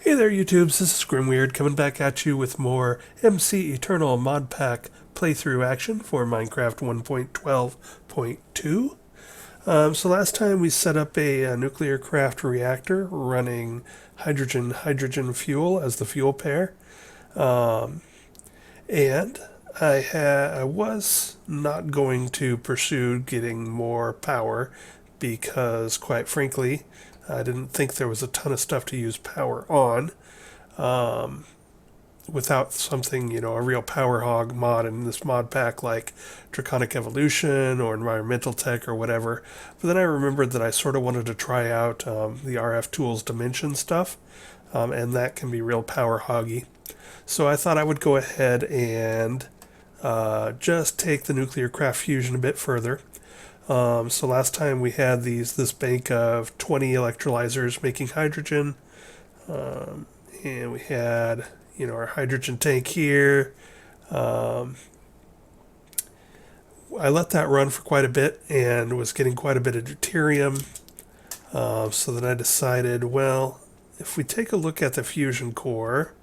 Hey there, YouTubes. This is Grimweird coming back at you with more MC Eternal Mod Pack playthrough action for Minecraft 1.12.2. So last time we set up a Nuclearcraft reactor running hydrogen fuel as the fuel pair, and I was not going to pursue getting more power because, quite frankly, I didn't think there was a ton of stuff to use power on without something, a real power hog mod in this mod pack like Draconic Evolution or Environmental Tech or whatever. But then I remembered that I sort of wanted to try out the RF Tools Dimension stuff, and that can be real power hoggy. So I thought I would go ahead and just take the Nuclearcraft Fusion a bit further. So last time we had this bank of 20 electrolyzers making hydrogen, and we had our hydrogen tank here. I let that run for quite a bit and was getting quite a bit of deuterium. So then I decided, well, if we take a look at the fusion core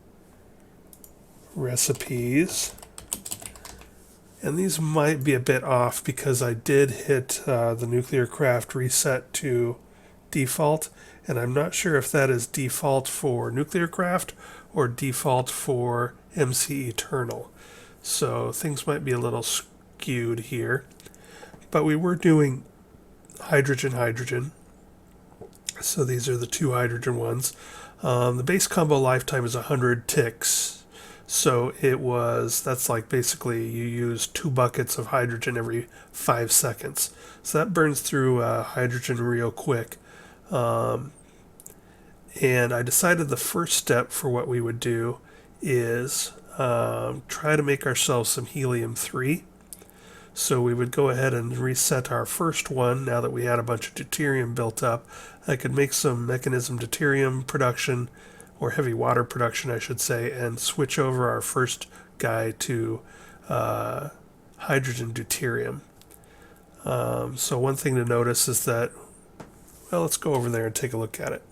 recipes, and these might be a bit off because I did hit the Nuclearcraft reset to default, and I'm not sure if that is default for Nuclearcraft or default for MC Eternal. So things might be a little skewed here. But we were doing hydrogen. So these are the two hydrogen ones. The base combo lifetime is 100 ticks. So that's like basically you use 2 buckets of hydrogen every 5 seconds. So that burns through hydrogen real quick. And I decided the first step for what we would do is try to make ourselves some helium-3. So we would go ahead and reset our first one now that we had a bunch of deuterium built up. I could make some mechanism deuterium production, or heavy water production, I should say, and switch over our first guy to hydrogen deuterium. So one thing to notice is that, well, let's go over there and take a look at it.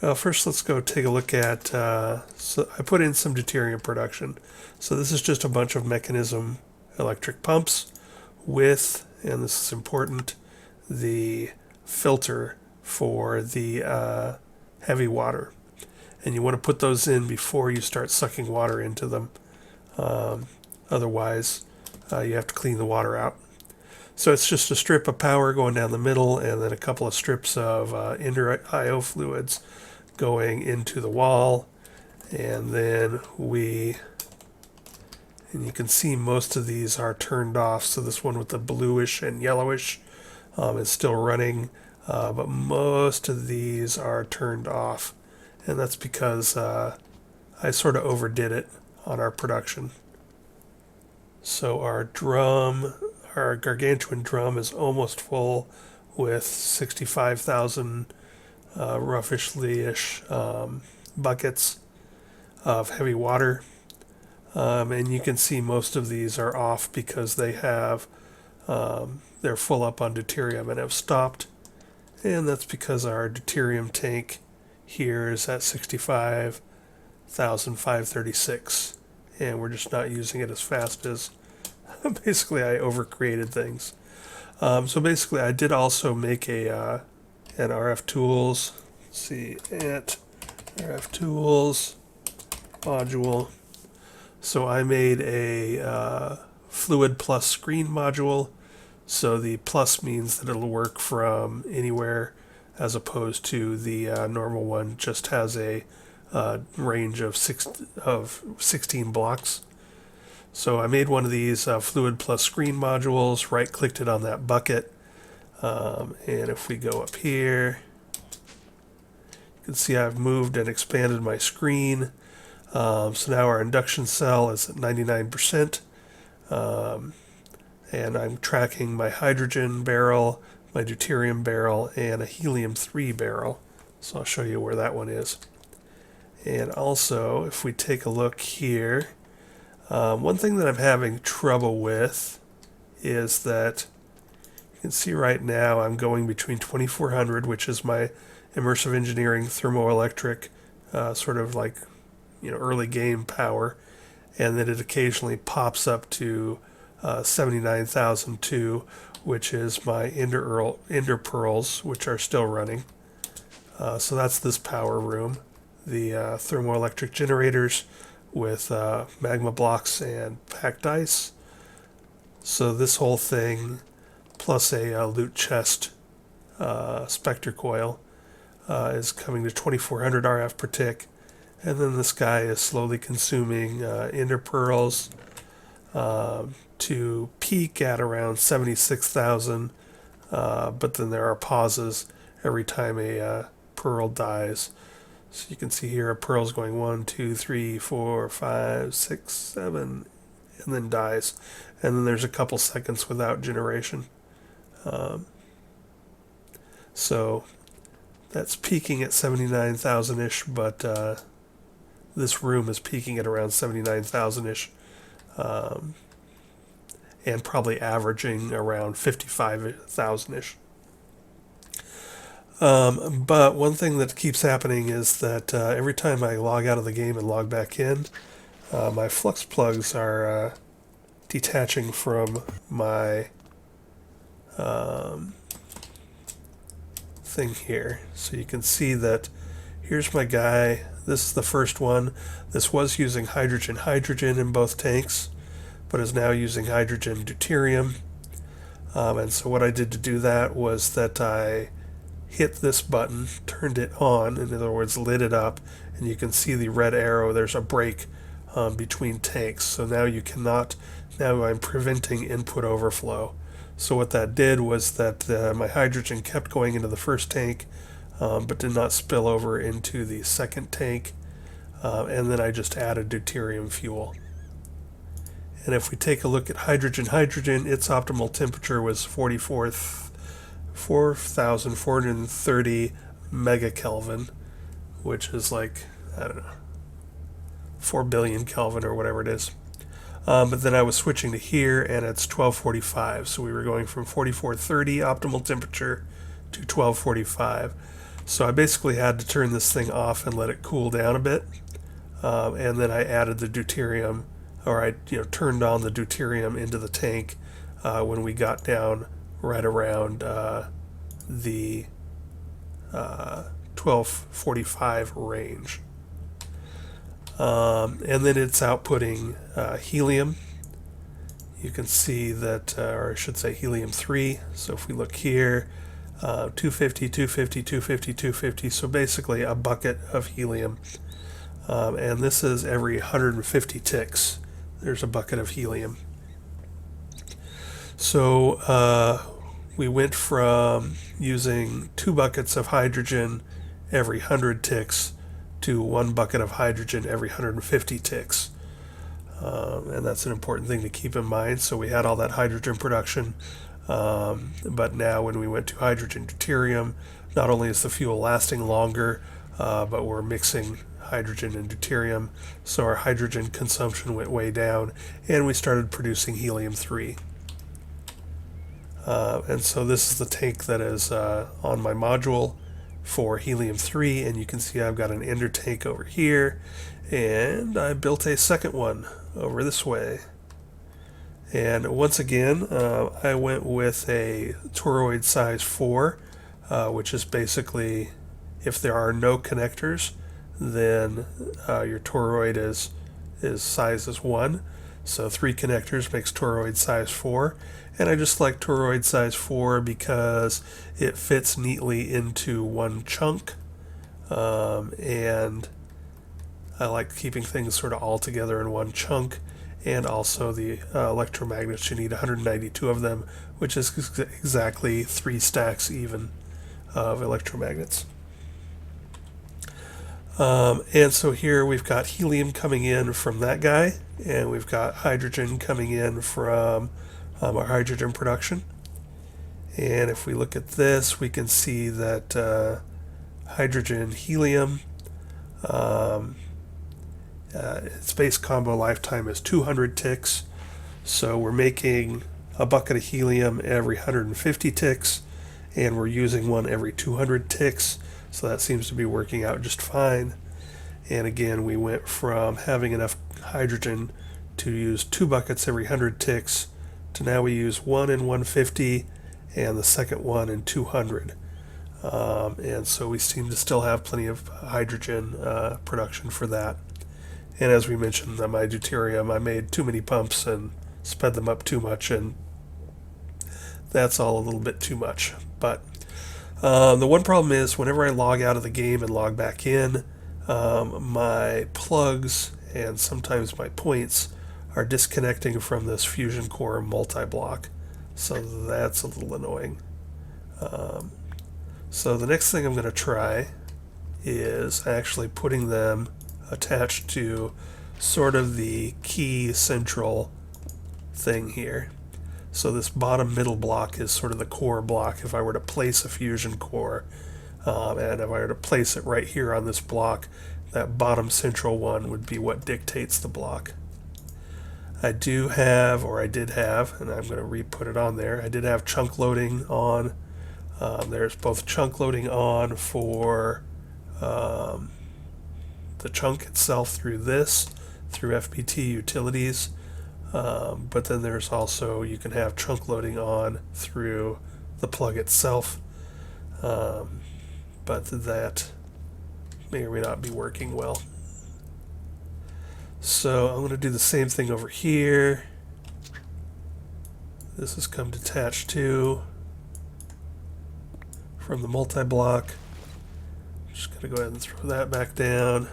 Well, first let's go take a look at, so I put in some deuterium production. So this is just a bunch of mechanism electric pumps with, and this is important, the filter for the heavy water. And you want to put those in before you start sucking water into them. Otherwise, you have to clean the water out. So it's just a strip of power going down the middle and then a couple of strips of indirect IO fluids going into the wall. And then and you can see most of these are turned off. So this one with the bluish and yellowish is still running, but most of these are turned off. And that's because I sort of overdid it on our production. So our gargantuan drum is almost full with 65,000 roughly-ish buckets of heavy water. And you can see most of these are off because they have they're full up on deuterium and have stopped. And that's because our deuterium tank here is at 65,536. And we're just not using it as fast as basically I overcreated things. So basically I did also make an RF Tools, let's see, RF Tools module. So I made a fluid plus screen module. So the plus means that it'll work from anywhere, as opposed to the normal one just has a range of 16 blocks. So I made one of these fluid plus screen modules, right-clicked it on that bucket, and if we go up here, you can see I've moved and expanded my screen. So now our induction cell is at 99%, and I'm tracking my hydrogen barrel, my deuterium barrel, and a helium-3 barrel. So I'll show you where that one is. And also, if we take a look here, one thing that I'm having trouble with is that You can see right now I'm going between 2400, which is my immersive engineering thermoelectric, sort of like, early game power, and then it occasionally pops up to 79,002, which is my Ender Pearls, which are still running. So that's this power room. The thermoelectric generators with magma blocks and packed ice. So this whole thing, plus a loot chest Spectre coil, is coming to 2400 RF per tick. And then this guy is slowly consuming Ender Pearls to peak at around 76,000. But then there are pauses every time a pearl dies. So you can see here a pearl's going 1, 2, 3, 4, 5, 6, 7, and then dies. And then there's a couple seconds without generation. So that's peaking at 79,000-ish, but this room is peaking at around 79,000-ish, and probably averaging around 55,000-ish. But one thing that keeps happening is that every time I log out of the game and log back in, my flux plugs are detaching from my thing here. So you can see that here's my guy. This is the first one. This was using hydrogen in both tanks, but is now using hydrogen deuterium. And so what I did to do that was that I hit this button, turned it on, in other words, lit it up, and you can see the red arrow. There's a break between tanks. So now now I'm preventing input overflow. So what that did was that my hydrogen kept going into the first tank, but did not spill over into the second tank. And then I just added deuterium fuel. And if we take a look at hydrogen, its optimal temperature was 4,430 megakelvin, which is like, I don't know, 4 billion Kelvin or whatever it is. But then I was switching to here, and it's 1245. So we were going from 4430 optimal temperature to 1245. So I basically had to turn this thing off and let it cool down a bit. And then I added the deuterium, or I turned on the deuterium into the tank when we got down right around the 1245 range. And then it's outputting helium. You can see that, or I should say helium-3. So if we look here, 250, 250, 250, 250. So basically a bucket of helium. And this is every 150 ticks. There's a bucket of helium. So we went from using 2 buckets of hydrogen every 100 ticks to 1 bucket of hydrogen every 150 ticks. And that's an important thing to keep in mind. So we had all that hydrogen production, but now when we went to hydrogen deuterium, not only is the fuel lasting longer, but we're mixing hydrogen and deuterium, so our hydrogen consumption went way down, and we started producing helium-3. And so this is the tank that is on my module for helium-3, and you can see I've got an ender tank over here, and I built a second one over this way. And once again, I went with a toroid size 4, which is basically, if there are no connectors, then your toroid is size is 1. So 3 connectors makes toroid size 4. And I just like toroid size 4 because it fits neatly into one chunk. And I like keeping things sort of all together in one chunk. And also the electromagnets, you need 192 of them, which is exactly 3 stacks even of electromagnets. And so here we've got helium coming in from that guy, and we've got hydrogen coming in from our hydrogen production. And if we look at this, we can see that hydrogen helium, its base combo lifetime is 200 ticks. So we're making a bucket of helium every 150 ticks, and we're using one every 200 ticks, so that seems to be working out just fine. And again, we went from having enough hydrogen to use 2 buckets every 100 ticks to now we use one in 150 and the second one in 200. And so we seem to still have plenty of hydrogen production for that. And as we mentioned, my deuterium, I made too many pumps and sped them up too much, and that's all a little bit too much. But the one problem is whenever I log out of the game and log back in, my plugs and sometimes my points are disconnecting from this fusion core multi-block. So that's a little annoying. So the next thing I'm going to try is actually putting them attached to sort of the key central thing here. So this bottom middle block is sort of the core block. If I were to place a fusion core, and if I were to place it right here on this block, that bottom central one would be what dictates the block. I do have, or I did have, and I'm going to re-put it on there, I did have chunk loading on. There's both chunk loading on for the chunk itself through FPT utilities, but then there's also, you can have chunk loading on through the plug itself, but that may or may not be working well. So I'm going to do the same thing over here. This has come detached too from the multi-block. Just going to go ahead and throw that back down.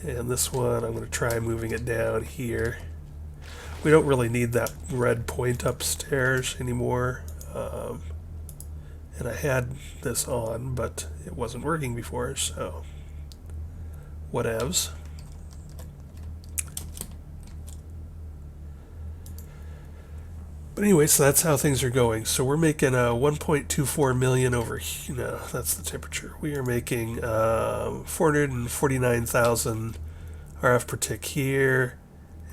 And this one, I'm going to try moving it down here. We don't really need that red point upstairs anymore. And I had this on, but it wasn't working before, so whatevs. But anyway, so that's how things are going. So we're making 1.24 million over here. No, that's the temperature. We are making 449,000 RF per tick here,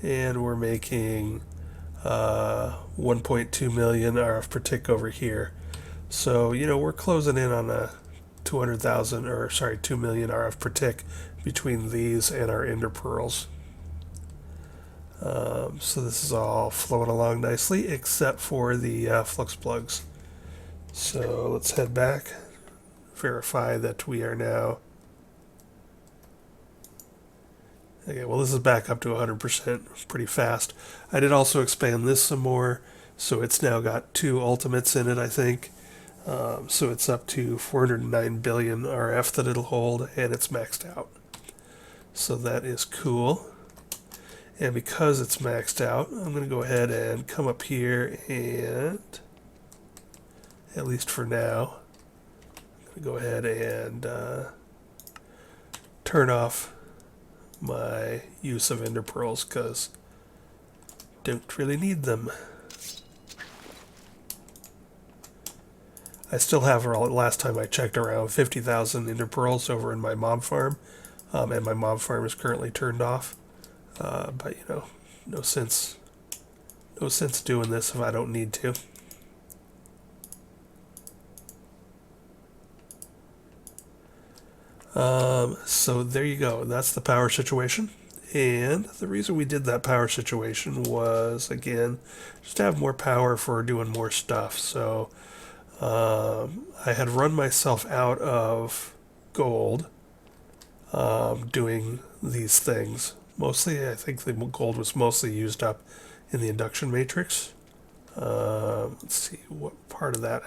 and we're making 1.2 million RF per tick over here. So, we're closing in on a 200,000, or sorry, 2 million RF per tick between these and our ender pearls. So this is all flowing along nicely, except for the flux plugs. So let's head back, verify that we are now... Okay, well this is back up to 100%, pretty fast. I did also expand this some more, so it's now got 2 ultimates in it, I think. So it's up to 409 billion RF that it'll hold, and it's maxed out. So that is cool. And because it's maxed out, I'm going to go ahead and come up here and, at least for now, I'm going to go ahead and turn off my use of ender pearls because don't really need them. I still have, last time I checked, around 50,000 ender pearls over in my mob farm, and my mob farm is currently turned off. But no sense doing this if I don't need to. So there you go. That's the power situation. And the reason we did that power situation was, again, just to have more power for doing more stuff. So I had run myself out of gold doing these things. Mostly, I think the gold was mostly used up in the induction matrix. Let's see, what part of that?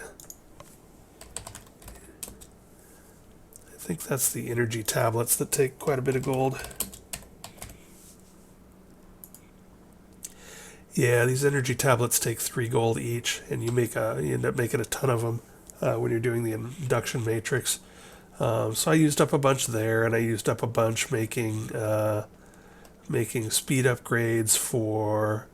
I think that's the energy tablets that take quite a bit of gold. Yeah, these energy tablets take 3 gold each, and you end up making a ton of them when you're doing the induction matrix. So I used up a bunch there, and I used up a bunch making speed upgrades for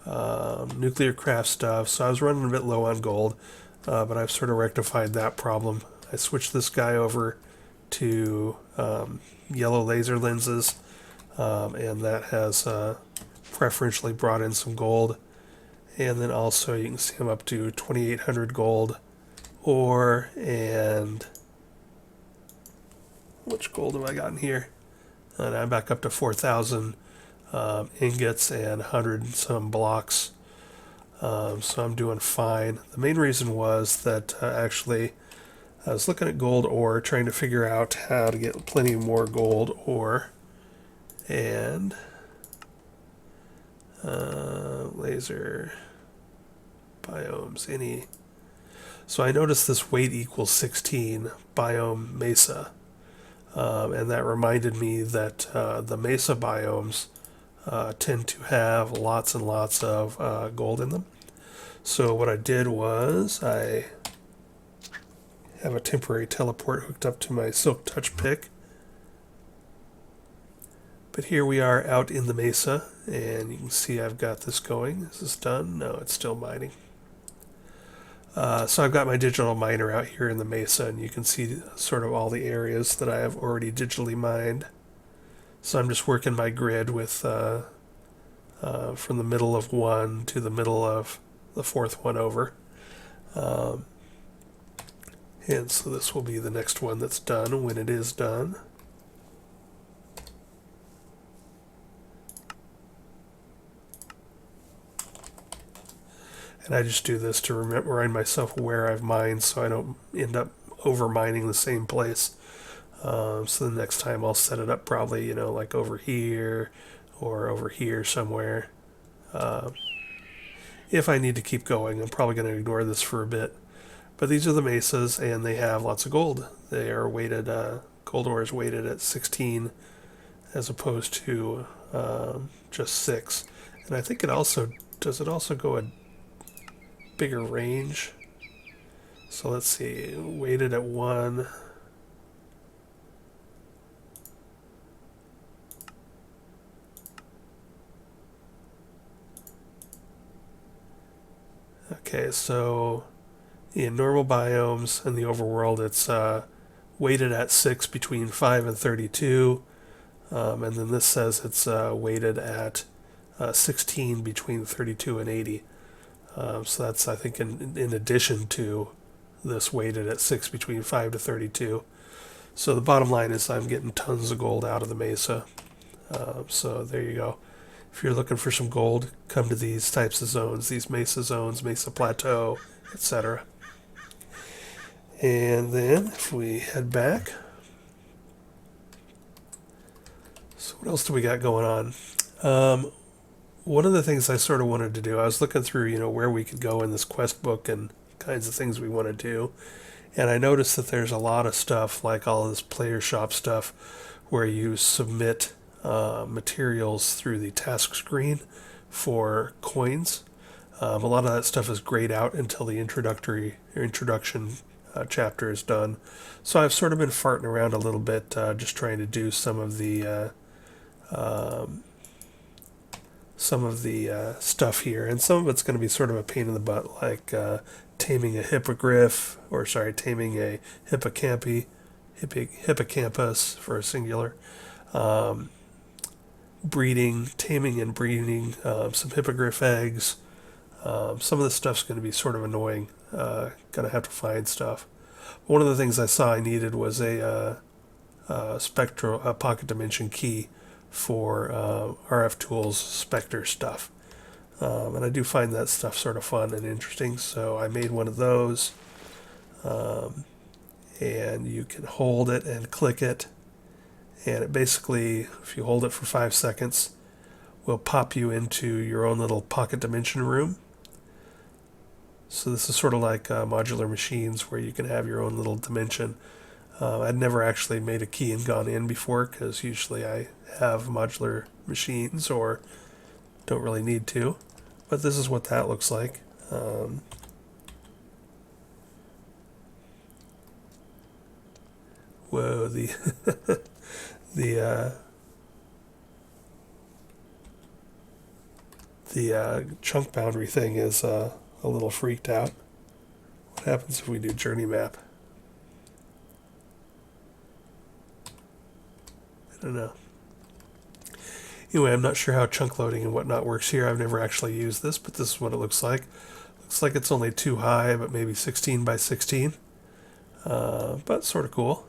Nuclearcraft stuff. So I was running a bit low on gold, but I've sort of rectified that problem. I switched this guy over to yellow laser lenses, and that has preferentially brought in some gold. And then also you can see I'm up to 2,800 gold ore, and which gold have I gotten here? And I'm back up to 4,000 ingots and 100 and some blocks. So I'm doing fine. The main reason was that actually I was looking at gold ore, trying to figure out how to get plenty more gold ore. And laser biomes, any. So I noticed this weight equals 16 biome Mesa. And that reminded me that the Mesa biomes tend to have lots and lots of gold in them. So what I did was I have a temporary teleport hooked up to my Silk Touch pick. But here we are out in the Mesa, and you can see I've got this going. Is this done? No, it's still mining. So I've got my digital miner out here in the Mesa, and you can see sort of all the areas that I have already digitally mined. So I'm just working my grid with from the middle of one to the middle of the fourth one over. And so this will be the next one that's done when it is done. And I just do this to remind myself where I've mined so I don't end up over mining the same place. So the next time I'll set it up probably, like over here or over here somewhere. If I need to keep going, I'm probably going to ignore this for a bit. But these are the mesas, and they have lots of gold. They are weighted, gold ore is weighted at 16 as opposed to just 6. And I think it also go a bigger range? So let's see, weighted at 1. Okay, so in normal biomes in the overworld, it's weighted at 6 between 5 and 32. And then this says it's weighted at 16 between 32 and 80. So that's, I think, in addition to this weighted at 6 between 5 to 32. So the bottom line is I'm getting tons of gold out of the Mesa. So there you go. If you're looking for some gold, come to these types of zones, these Mesa zones, Mesa Plateau, etc. And then if we head back, so what else do we got going on? One of the things I sort of wanted to do, I was looking through, where we could go in this quest book and kinds of things we want to do. And I noticed that there's a lot of stuff, like all of this player shop stuff, where you submit materials through the task screen for coins. A lot of that stuff is grayed out until the introduction chapter is done. So I've sort of been farting around a little bit, just trying to do some of the stuff here, and some of it's going to be sort of a pain in the butt, like taming a taming a hippocampus for a singular, taming and breeding some hippogriff eggs. Some of this stuff's going to be sort of annoying. Going to have to find stuff. One of the things I saw I needed was a spectral pocket dimension key for RF Tools Spectre stuff. And I do find that stuff sort of fun and interesting, so I made one of those. And you can hold it and click it, and it basically, if you hold it for 5 seconds, will pop you into your own little pocket dimension room. So this is sort of like modular machines where you can have your own little dimension. I'd never actually made a key and gone in before, because usually I have modular machines or don't really need to. But this is what that looks like. Whoa, the chunk boundary thing is a little freaked out. What happens if we do journey map? I don't know. Anyway, I'm not sure how chunk loading and whatnot works here. I've never actually used this, but this is what it looks like. Looks like it's only 2 high, but maybe 16 by 16. But sort of cool.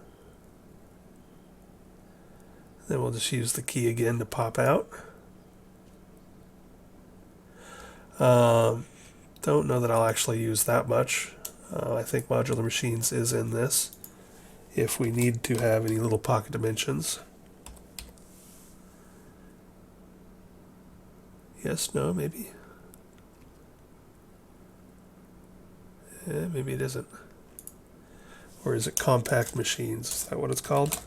Then we'll just use the key again to pop out. Don't know that I'll actually use that much. I think modular machines is in this if we need to have any little pocket dimensions. Yes, no, maybe. Maybe it isn't. Or is it compact machines? Is that what it's called?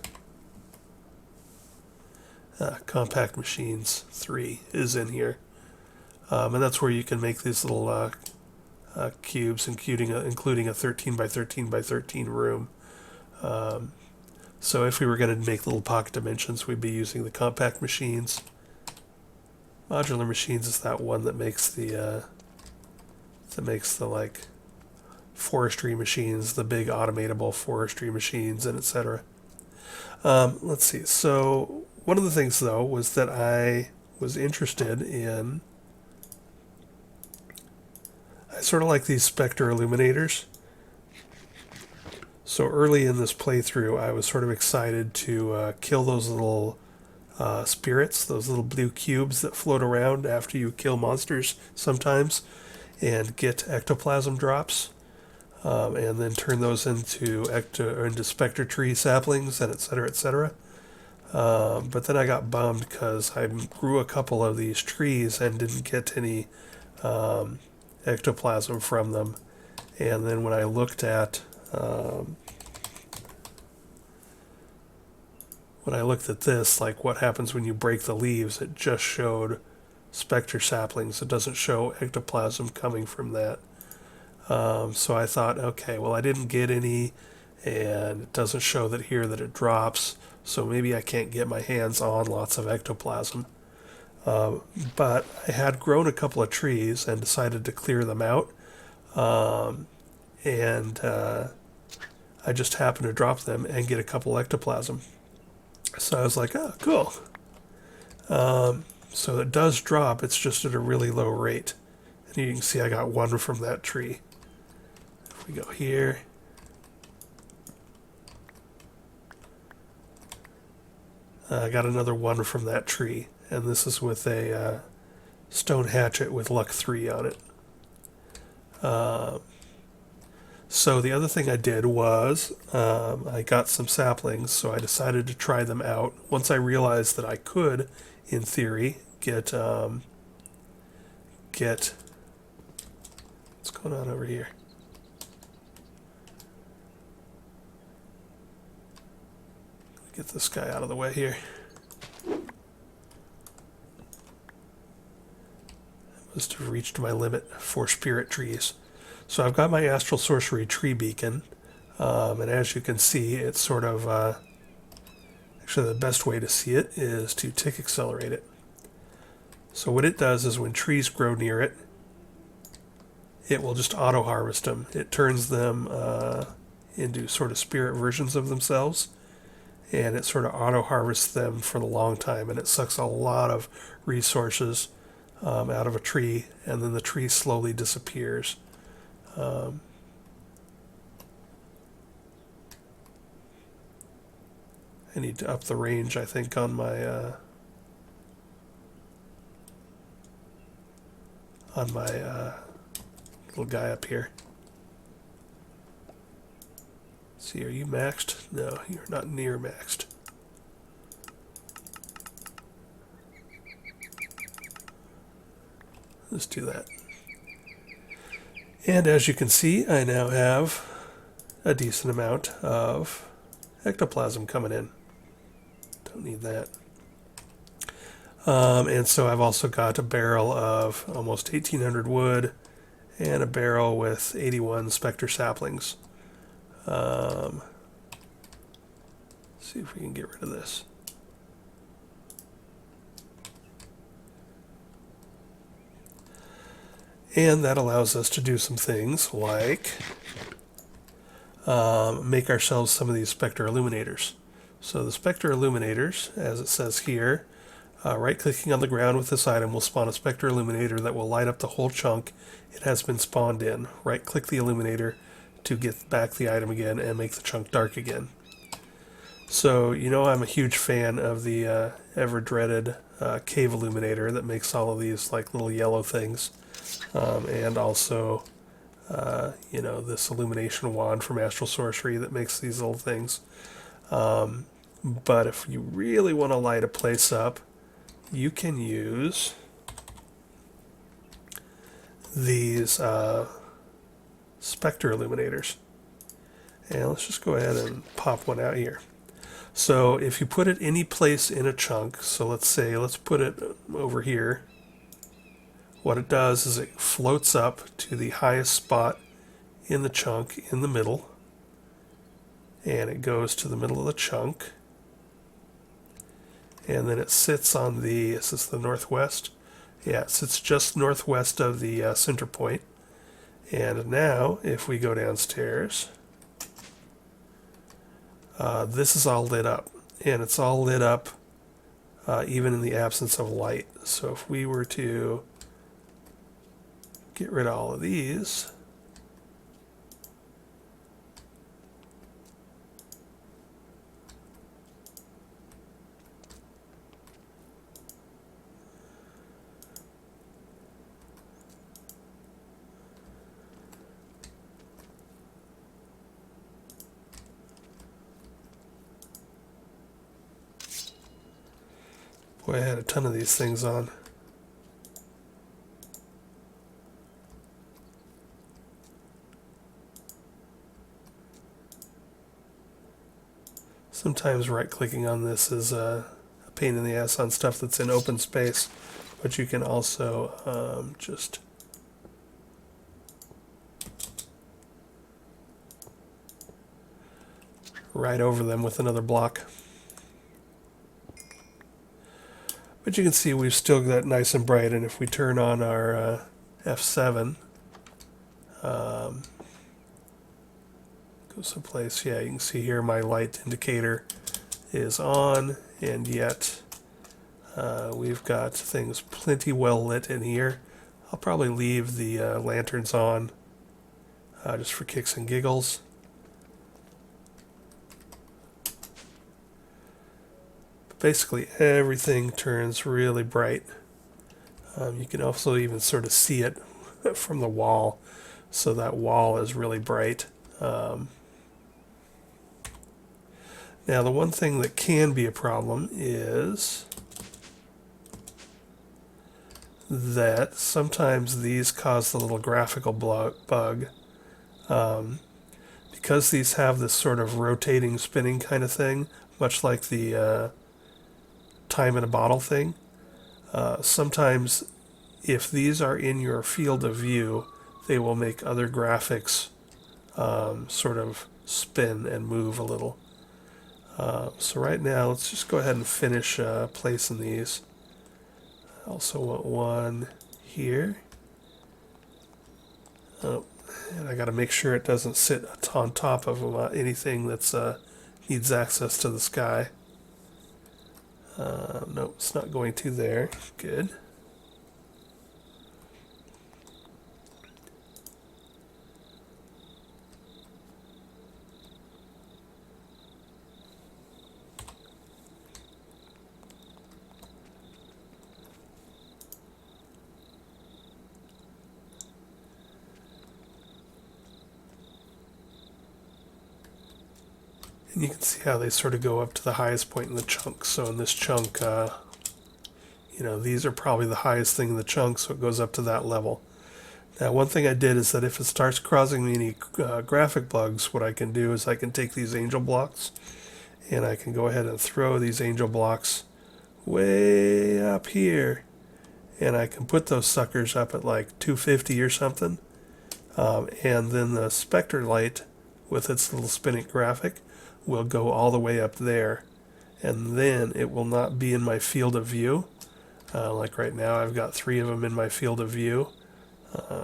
Compact machines 3 is in here. And that's where you can make these little cubes, including a 13 by 13 by 13 room. So if we were going to make little pocket dimensions, we'd be using the compact machines. Modular machines is that one that makes the like forestry machines, the big automatable forestry machines, and etc. Let's see. So one of the things though was that I was interested in. I sort of like these Specter Illuminators. So early in this playthrough, I was sort of excited to kill those little spirits, those little blue cubes that float around after you kill monsters sometimes, and get ectoplasm drops, and then turn those into Spectre tree saplings, and etc., etc. But then I got bummed because I grew a couple of these trees and didn't get any ectoplasm from them. And then when I looked at this, like what happens when you break the leaves, it just showed Spectre saplings. It doesn't show ectoplasm coming from that. So I thought, okay, well I didn't get any, and it doesn't show that here that it drops, so maybe I can't get my hands on lots of ectoplasm. But I had grown a couple of trees and decided to clear them out, and I just happened to drop them and get a couple ectoplasm. So I was like, oh, cool. So it does drop, it's just at a really low rate. And you can see I got one from that tree. If we go here, I got another one from that tree. And this is with a stone hatchet with luck 3 on it. So the other thing I did was I got some saplings, so I decided to try them out. Once I realized that I could, in theory, get what's going on over here? Get this guy out of the way here. Must have reached my limit for spirit trees. So I've got my Astral Sorcery tree beacon, and as you can see, it's sort of, actually the best way to see it is to tick accelerate it. So what it does is when trees grow near it, it will just auto-harvest them. It turns them into sort of spirit versions of themselves, and it sort of auto-harvests them for a long time, and it sucks a lot of resources out of a tree, and then the tree slowly disappears. I need to up the range, I think, on my little guy up here. Let's see, are you maxed? No, you're not near maxed. Let's do that. And as you can see, I now have a decent amount of ectoplasm coming in. Don't need that. And so I've also got a barrel of almost 1,800 wood and a barrel with 81 Spectre saplings. See if we can get rid of this. And that allows us to do some things like make ourselves some of these Specter Illuminators. So the Specter Illuminators, as it says here, Right-clicking on the ground with this item will spawn a Specter Illuminator that will light up the whole chunk it has been spawned in. Right-click the Illuminator to get back the item again and make the chunk dark again. So, you know, I'm a huge fan of the ever-dreaded Cave Illuminator that makes all of these like little yellow things. And also, you know, this illumination wand from Astral Sorcery that makes these little things. But if you really want to light a place up, you can use these Spectre Illuminators. And let's just go ahead and pop one out here. So if you put it any place in a chunk, so let's put it over here, what it does is it floats up to the highest spot in the chunk in the middle, and it goes to the middle of the chunk, and then it sits on the, is this the northwest? Yeah, it sits just northwest of the center point. And now, if we go downstairs, this is all lit up, and it's all lit up even in the absence of light. So if we were to get rid of all of these, boy, I had a ton of these things on. Sometimes right-clicking on this is a pain in the ass on stuff that's in open space, but you can also just right over them with another block. But you can see we've still got nice and bright, and if we turn on our F7, go someplace, yeah, you can see here my light indicator is on, and yet we've got things plenty well lit in here. I'll probably leave the lanterns on just for kicks and giggles. But basically everything turns really bright. You can also even sort of see it from the wall, so that wall is really bright. Now, the one thing that can be a problem is that sometimes these cause the little graphical bug. Because these have this sort of rotating, spinning kind of thing, much like the time in a bottle thing, sometimes if these are in your field of view, they will make other graphics sort of spin and move a little. So right now, let's just go ahead and finish placing these. I also want one here. Oh, and I got to make sure it doesn't sit on top of anything that's needs access to the sky. No, it's not going to there. Good. And you can see how they sort of go up to the highest point in the chunk. So in this chunk, you know, these are probably the highest thing in the chunk, so it goes up to that level. Now, one thing I did is that if it starts causing me any graphic bugs, what I can do is I can take these angel blocks, and I can go ahead and throw these angel blocks way up here, and I can put those suckers up at like 250 or something, and then the Spectre light with its little spinning graphic will go all the way up there, and then it will not be in my field of view. Like right now, I've got 3 of them in my field of view.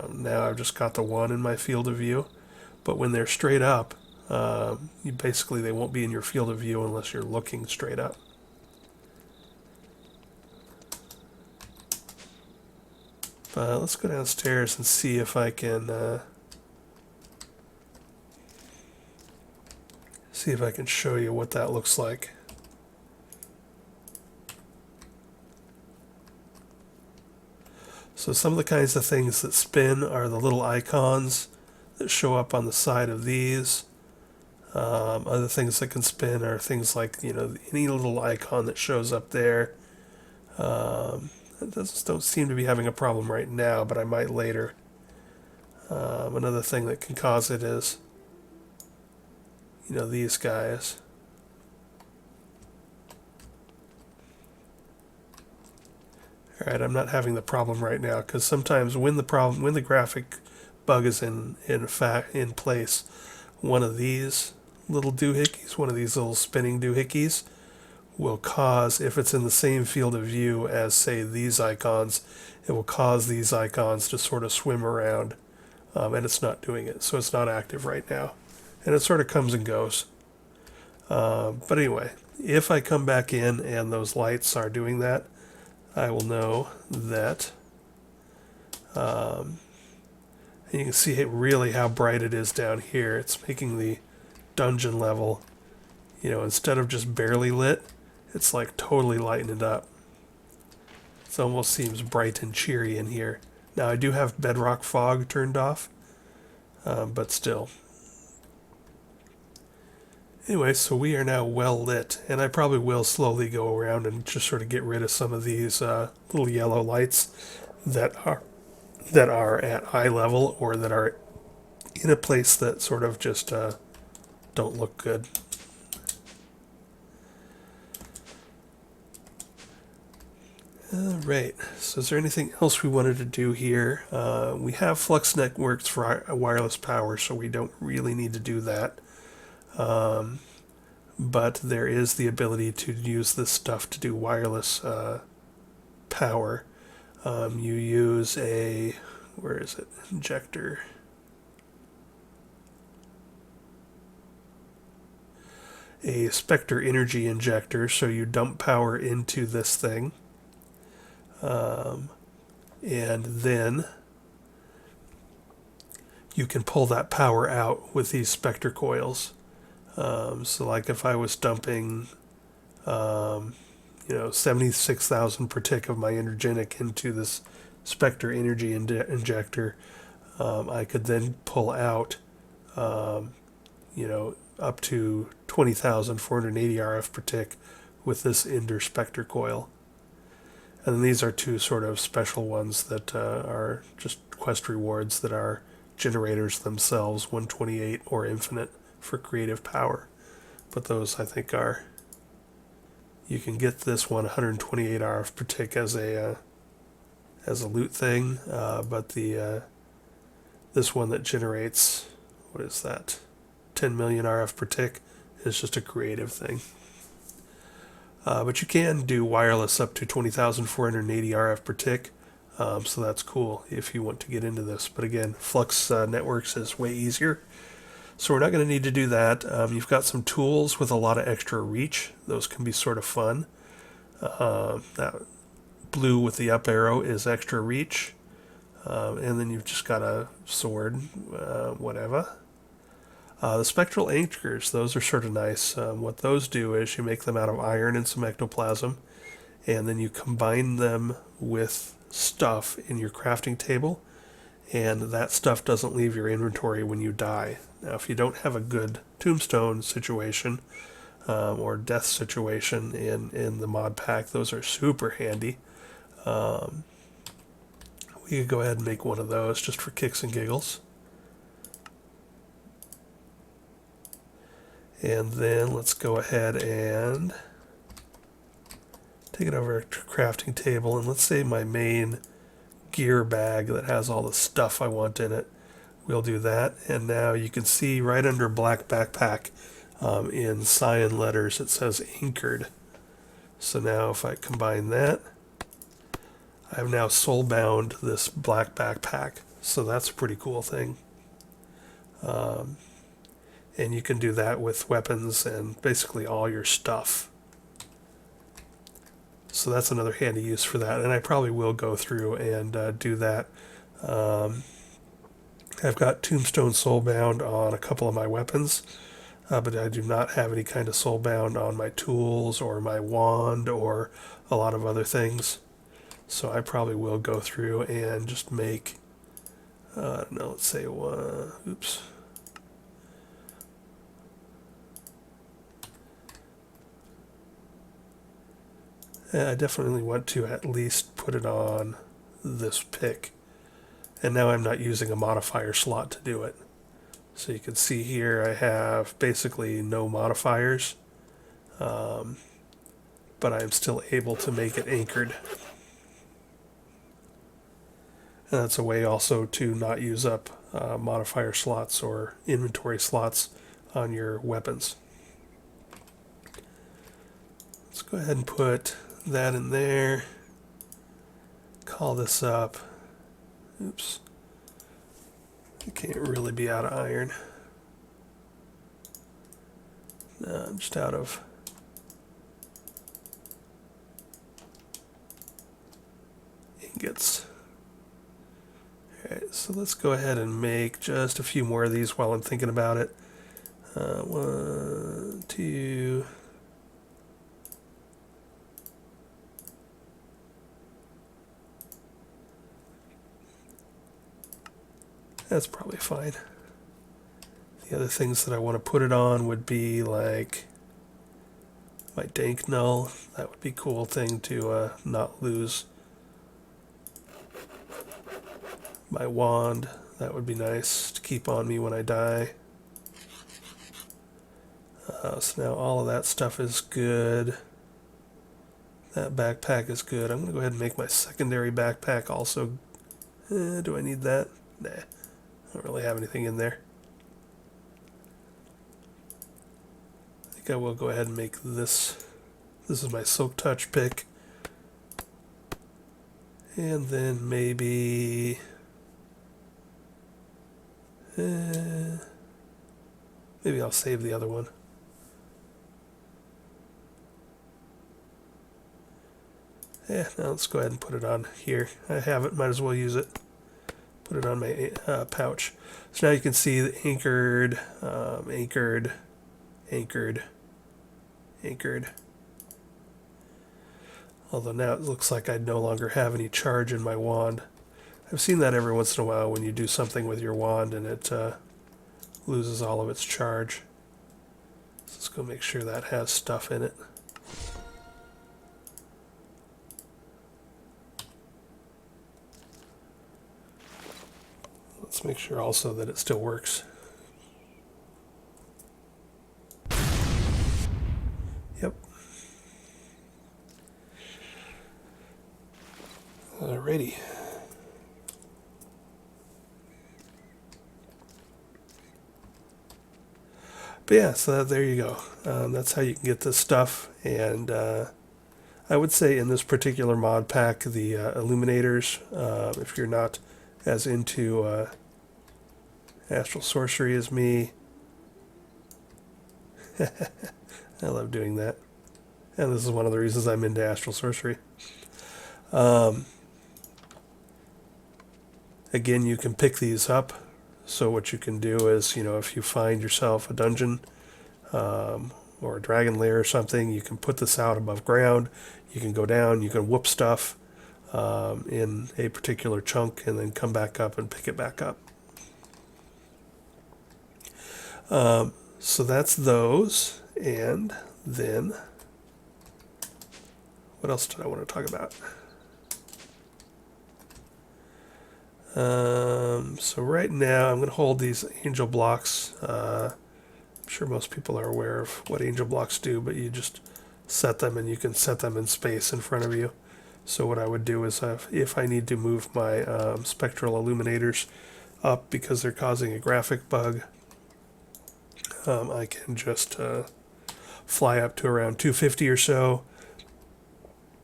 Now I've just got the 1 in my field of view. But when they're straight up, they won't be in your field of view unless you're looking straight up. But let's go downstairs and see if I can show you what that looks like. So some of the kinds of things that spin are the little icons that show up on the side of these. Other things that can spin are things like, any little icon that shows up there. Don't seem to be having a problem right now, but I might later. Another thing that can cause it is, these guys. All right, I'm not having the problem right now because sometimes when the graphic bug is in place, one of these little doohickeys, one of these little spinning doohickeys, will cause, if it's in the same field of view as say these icons, it will cause these icons to sort of swim around, and it's not doing it, so it's not active right now, and it sort of comes and goes. But anyway, if I come back in and those lights are doing that, I will know that, and you can see really how bright it is down here. It's making the dungeon level, instead of just barely lit, it's like totally lighting it up. It almost seems bright and cheery in here. Now I do have bedrock fog turned off, but still. Anyway, so we are now well lit, and I probably will slowly go around and just sort of get rid of some of these little yellow lights that are at eye level or that are in a place that sort of just don't look good. Alright, so is there anything else we wanted to do here? We have flux networks for wireless power, so we don't really need to do that. But there is the ability to use this stuff to do wireless power. You use a, where is it? Injector. A Specter energy injector, so you dump power into this thing. And then you can pull that power out with these Spectre coils. So like if I was dumping 76,000 per tick of my energenic into this Spectre energy injector, I could then pull out up to 20,480 RF per tick with this Ender Spectre coil. And then these are two sort of special ones that are just quest rewards that are generators themselves, 128 or infinite for creative power. But those I think are, you can get this one 128 RF per tick as a loot thing, but this one that generates, what is that, 10 million RF per tick is just a creative thing. But you can do wireless up to 20,480 RF per tick, so that's cool if you want to get into this. But again, Flux Networks is way easier, so we're not going to need to do that. You've got some tools with a lot of extra reach. Those can be sort of fun. That blue with the up arrow is extra reach, and then you've just got a sword, whatever. The Spectral Anchors, those are sort of nice. What those do is you make them out of iron and some ectoplasm, and then you combine them with stuff in your crafting table, and that stuff doesn't leave your inventory when you die. Now, if you don't have a good tombstone situation or death situation in the mod pack, those are super handy. We could go ahead and make one of those just for kicks and giggles. And then let's go ahead and take it over to crafting table, and let's say my main gear bag that has all the stuff I want in it. We'll do that, and now you can see right under black backpack in cyan letters it says anchored. So now if I combine that, I've now soulbound this black backpack, so that's a pretty cool thing. And you can do that with weapons and basically all your stuff. So that's another handy use for that, and I probably will go through and do that. Um, I've got Tombstone Soulbound on a couple of my weapons, but I do not have any kind of Soulbound on my tools or my wand or a lot of other things. So I probably will go through and just make, I don't know, let's say one, oops. I definitely want to at least put it on this pick. And now I'm not using a modifier slot to do it. So you can see here I have basically no modifiers, but I'm still able to make it anchored. And that's a way also to not use up modifier slots or inventory slots on your weapons. Let's go ahead and put that in there. Call this up. Oops. It can't really be out of iron. No, I'm just out of ingots. Alright, so let's go ahead and make just a few more of these while I'm thinking about it. 1, 2. That's probably fine. The other things that I want to put it on would be like my dank null. That would be a cool thing to not lose. My wand. That would be nice to keep on me when I die. So now all of that stuff is good. That backpack is good. I'm going to go ahead and make my secondary backpack also. Do I need that? Nah. I don't really have anything in there. I think I will go ahead and make this. This is my Silk Touch pick. And then maybe... maybe I'll save the other one. Yeah, now let's go ahead and put it on here. I have it, might as well use it. Put it on my pouch. So now you can see the anchored, anchored, anchored, anchored. Although now it looks like I no longer have any charge in my wand. I've seen that every once in a while when you do something with your wand and it loses all of its charge. So let's go make sure that has stuff in it. Let's make sure also that it still works. Yep. Alrighty. But yeah, so there you go. That's how you can get this stuff. And I would say in this particular mod pack, the Illuminators, if you're not as into Astral Sorcery as me, I love doing that. And this is one of the reasons I'm into Astral Sorcery. Again, you can pick these up. So what you can do is, you know, if you find yourself a dungeon or a dragon lair or something, you can put this out above ground. You can go down, you can whoop stuff in a particular chunk and then come back up and pick it back up. So that's those. And then, what else did I want to talk about? So right now I'm going to hold these angel blocks. I'm sure most people are aware of what angel blocks do, but you just set them and you can set them in space in front of you. So what I would do is if I need to move my Spectral Illuminators up because they're causing a graphic bug, I can just fly up to around 250 or so,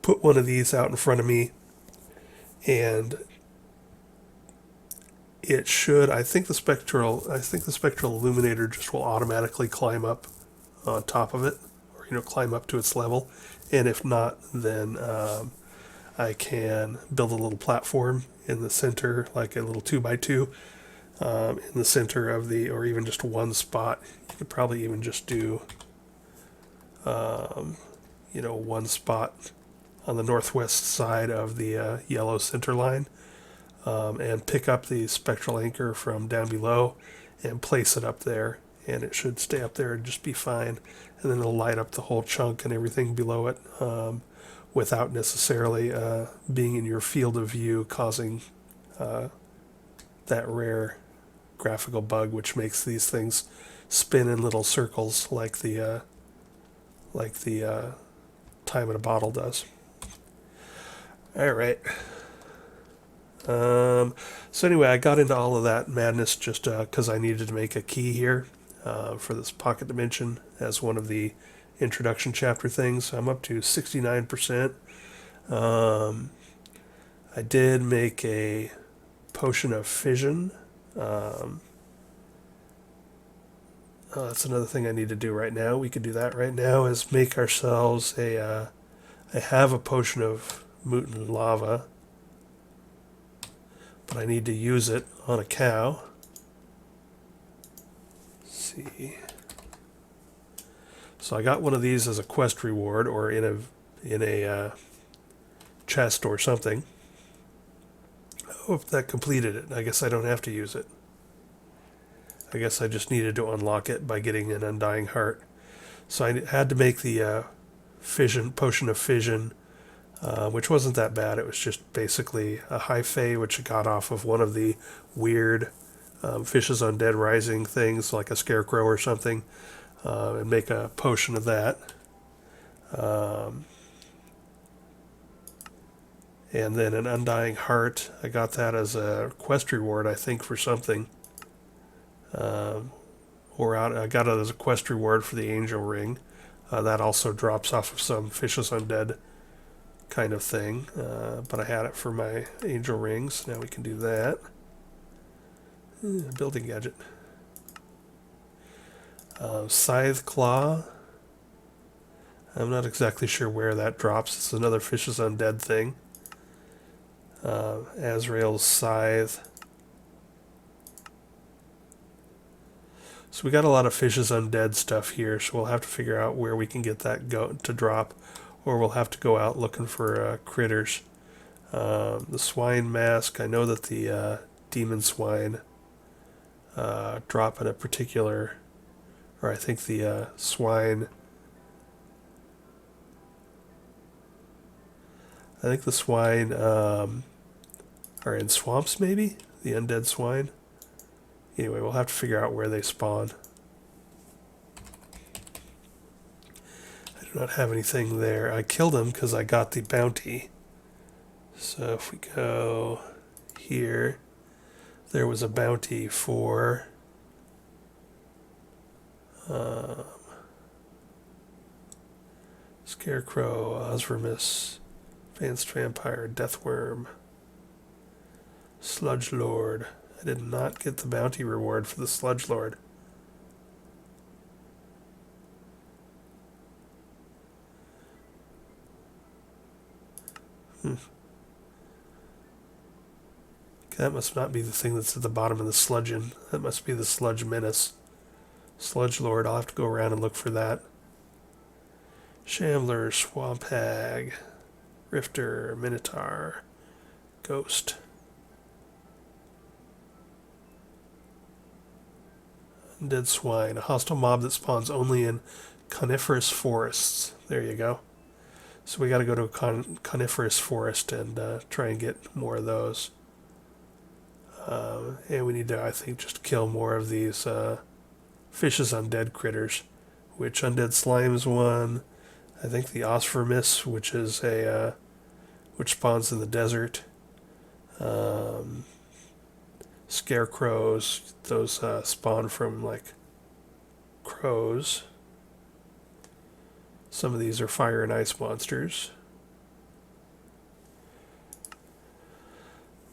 put one of these out in front of me, and it should, I think the Spectral Illuminator just will automatically climb up on top of it, or or climb up to its level. And if not, then I can build a little platform in the center, like a little 2x2 in the center of the, or even just one spot. You could probably even just do, one spot on the northwest side of the yellow center line, and pick up the spectral anchor from down below and place it up there, and it should stay up there and just be fine. And then it'll light up the whole chunk and everything below it, without necessarily being in your field of view, causing that rare graphical bug which makes these things spin in little circles like the time in a bottle does. All right. So anyway, I got into all of that madness just because I needed to make a key here for this pocket dimension as one of the introduction chapter things. I'm up to 69%. I did make a potion of fission. That's another thing I need to do right now. We could do that right now, is make ourselves I have a potion of mutant lava, but I need to use it on a cow. Let's see. So I got one of these as a quest reward, or in a chest or something. I hope that completed it. I guess I don't have to use it. I guess I just needed to unlock it by getting an undying heart. So I had to make the potion of fission, which wasn't that bad. It was just basically a hyphae, which I got off of one of the weird Fishes Undead Rising things, like a scarecrow or something, and make a potion of that. And then an undying heart. I got that as a quest reward, I think, for something. I got it as a quest reward for the angel ring. That also drops off of some Fishes Undead kind of thing, but I had it for my angel rings. Now we can do that. Building gadget. Scythe claw. I'm not exactly sure where that drops. It's another Fishes Undead thing. Azrael's scythe. So we got a lot of Fishes Undead stuff here, so we'll have to figure out where we can get that to drop, or we'll have to go out looking for critters. The swine mask, I know that the demon swine drop in a particular, or I think the swine, are in swamps, maybe? The undead swine? Anyway, we'll have to figure out where they spawn. I do not have anything there. I killed them because I got the bounty. So if we go here, there was a bounty for Scarecrow, Osvermis, Advanced Vampire, Deathworm, Sludge Lord. I did not get the bounty reward for the Sludge Lord. That must not be the thing that's at the bottom of the sludgeon. That must be the Sludge Menace. Sludge Lord, I'll have to go around and look for that. Shambler, Swamp Hag, Rifter, Minotaur, Ghost. Undead Swine, a hostile mob that spawns only in coniferous forests. There you go. So we got to go to a coniferous forest and try and get more of those. And we need to, I think, just kill more of these Fishes Undead critters, which Undead Slime's one. I think the Osvermis, which is which spawns in the desert. Scarecrows, those spawn from like crows. Some of these are fire and ice monsters.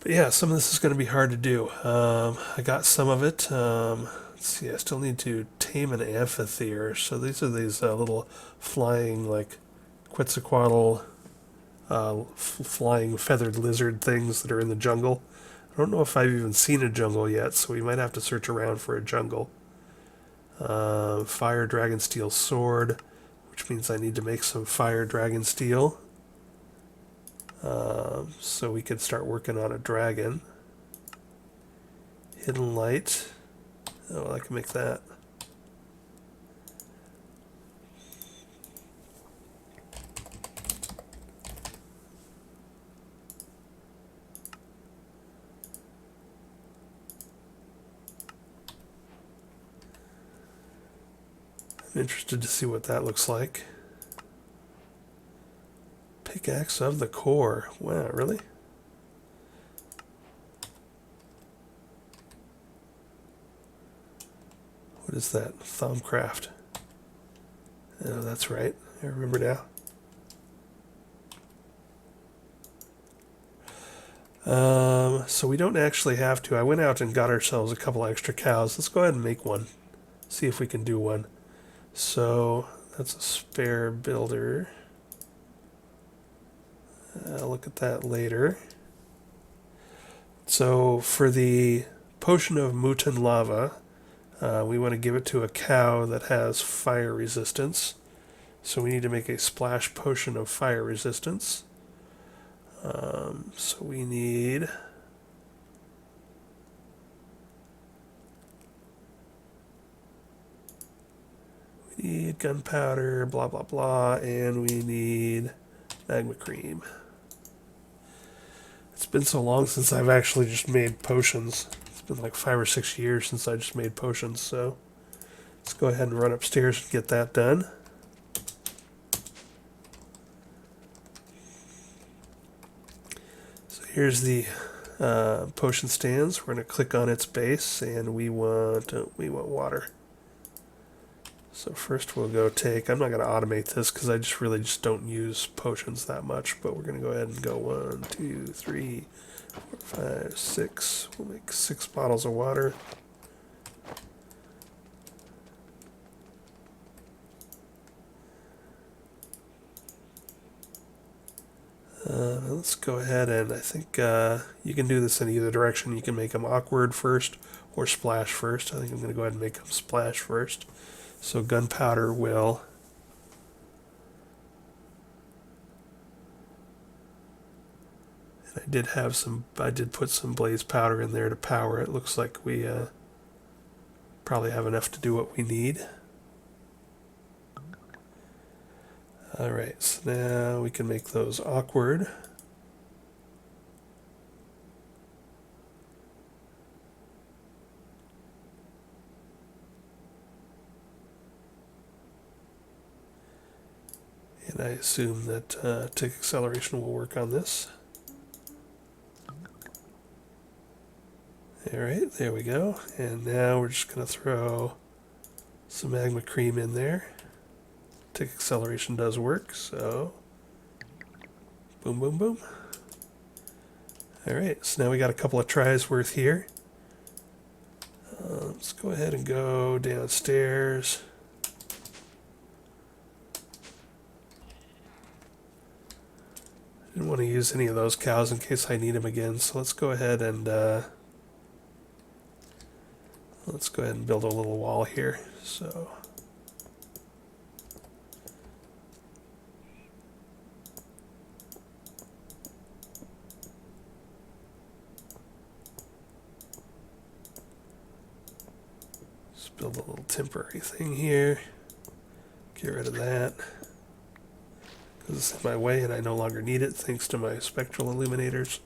But yeah, some of this is going to be hard to do. I got some of it. Let's see, I still need to tame an amphitheater. So these are these little flying, like, Quetzalcoatl flying feathered lizard things that are in the jungle. I don't know if I've even seen a jungle yet, so we might have to search around for a jungle. Fire dragon steel sword, which means I need to make some fire dragon steel. So we could start working on a dragon. Hidden light. Oh, I can make that. I'm interested to see what that looks like. Pickaxe of the core. Wow, really? What is that? Thumbcraft. Oh, that's right. I remember now. So we don't actually have to. I went out and got ourselves a couple extra cows. Let's go ahead and make one. See if we can do one. So that's a spare builder. I'll look at that later. So for the potion of Mutin lava, we want to give it to a cow that has fire resistance. So we need to make a splash potion of fire resistance. So we need gunpowder, blah blah blah, and we need magma cream. It's been so long since I've actually just made potions. It's been like 5 or 6 years since I just made potions, so let's go ahead and run upstairs and get that done. So here's the potion stands. We're going to click on its base, and we want water. So first we'll go take, I'm not going to automate this because I just don't use potions that much, but we're going to go ahead and go 1, 2, 3, 4, 5, 6. We'll make 6 bottles of water. Let's go ahead and I think you can do this in either direction. You can make them awkward first or splash first. I think I'm going to go ahead and make them splash first. So gunpowder will and I did put some blaze powder in there to power it. Looks like we probably have enough to do what we need. Alright, so now we can make those awkward. And I assume that tick acceleration will work on this. Alright, there we go. And now we're just going to throw some magma cream in there. Tick acceleration does work, so boom, boom, boom. Alright, so now we got a couple of tries worth here. Let's go ahead and go downstairs. I didn't want to use any of those cows in case I need them again, so let's go ahead and build a little wall here. So just build a little temporary thing here. Get rid of that. Because it's in my way and I no longer need it thanks to my Spectral Illuminators.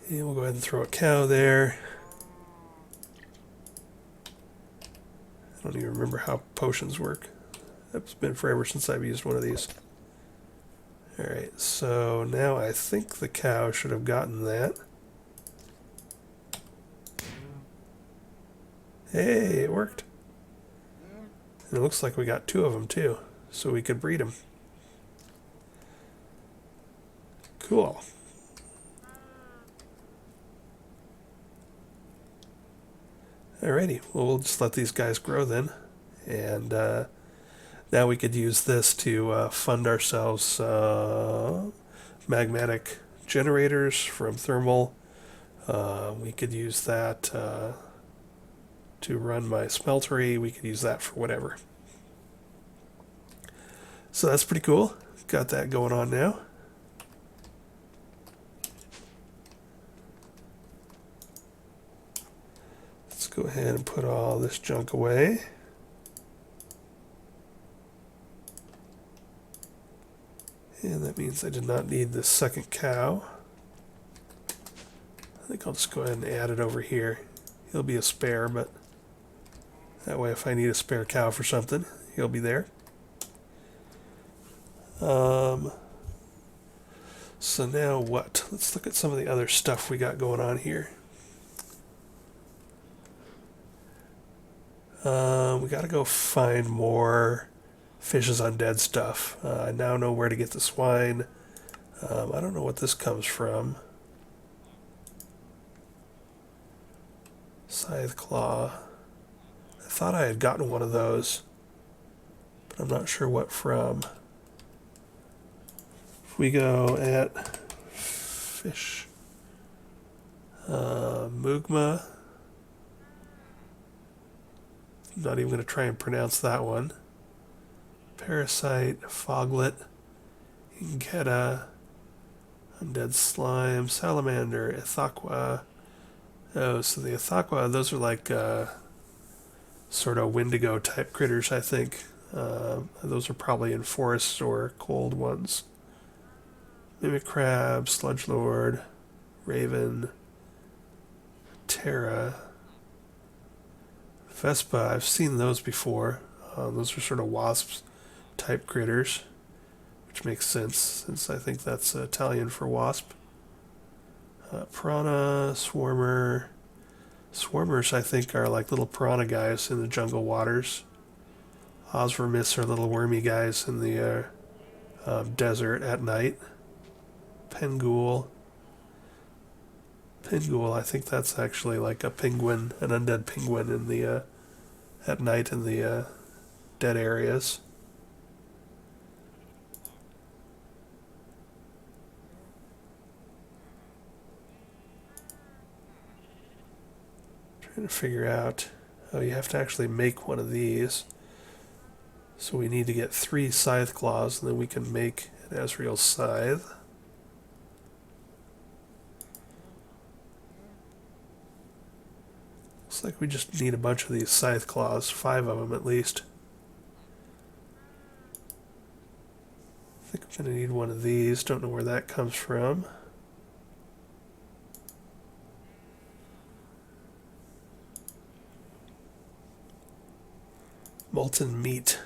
And we'll go ahead and throw a cow there. I don't even remember how potions work. It's been forever since I've used one of these. Alright, so now I think the cow should have gotten that. Hey, it worked. And it looks like we got 2 of them too, so we could breed them. Cool. Alrighty, well, we'll just let these guys grow then. And now we could use this to fund ourselves magmatic generators from thermal. We could use that to run my smeltery. We could use that for whatever. So that's pretty cool. Got that going on now. Let's go ahead and put all this junk away. And that means I did not need this second cow. I think I'll just go ahead and add it over here. He'll be a spare, but that way if I need a spare cow for something, he'll be there. So now what? Let's look at some of the other stuff we got going on here. We got to go find more fishes on dead stuff. I now know where to get the swine. I don't know what this comes from. Scythe claw. I thought I had gotten one of those, but I'm not sure what from. If we go at fish, Mugma. I'm not even going to try and pronounce that one. Parasite, Foglet, Inketa, Undead Slime, Salamander, Ithaqua. Oh, so the Ithaqua, those are like sort of Wendigo type critters, I think. Those are probably in forests or cold ones. Mimic Crab, Sludge Lord, Raven, Terra, Vespa. I've seen those before. Those are sort of wasps type critters, which makes sense since I think that's Italian for wasp. Piranha, Swarmer. Swarmers, I think, are like little piranha guys in the jungle waters. Osvermis are little wormy guys in the desert at night. Penguil. Penguil, I think that's actually like a penguin, an undead penguin in the at night in the dead areas. Trying to figure out, oh, you have to actually make one of these. So we need to get 3 scythe claws, and then we can make an Ezreal scythe. Looks like we just need a bunch of these scythe claws, 5 of them at least. I think I'm going to need one of these, don't know where that comes from. Molten meat.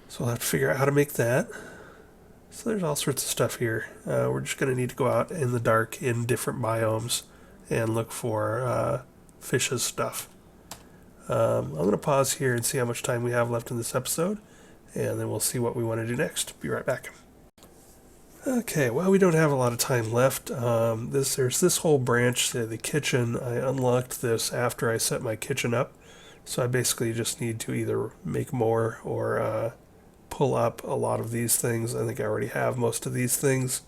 So I'll have to figure out how to make that. So there's all sorts of stuff here. We're just going to need to go out in the dark in different biomes and look for fishes stuff. I'm going to pause here and see how much time we have left in this episode, and then we'll see what we want to do next. Be right back. Okay, well, we don't have a lot of time left. There's this whole branch, the kitchen. I unlocked this after I set my kitchen up, so I basically just need to either make more or pull up a lot of these things. I think I already have most of these things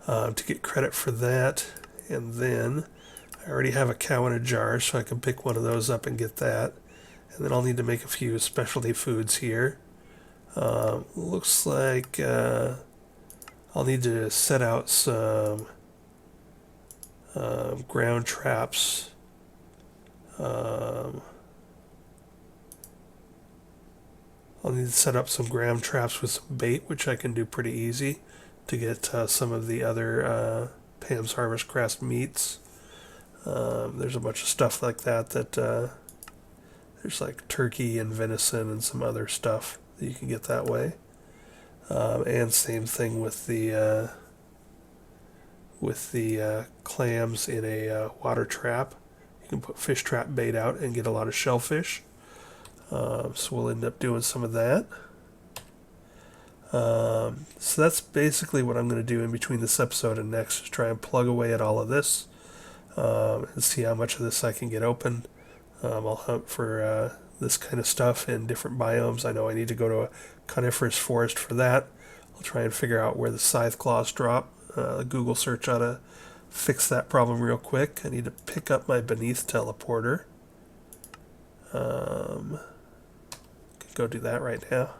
to get credit for that. And then I already have a cow in a jar, so I can pick one of those up and get that. And then I'll need to make a few specialty foods here. Looks like I'll need to set out some ground traps. I'll need to set up some ground traps with some bait, which I can do pretty easy to get some of the other Pam's Harvest Crafts meats. There's a bunch of stuff like that there's like turkey and venison and some other stuff that you can get that way. And same thing with the clams in a water trap. You can put fish trap bait out and get a lot of shellfish. So we'll end up doing some of that. So that's basically what I'm going to do in between this episode and next, is try and plug away at all of this and see how much of this I can get open. I'll hunt for this kind of stuff in different biomes. I know I need to go to a coniferous forest for that. I'll try and figure out where the scythe claws drop. Google search ought to fix that problem real quick. I need to pick up my beneath teleporter. Could go do that right now.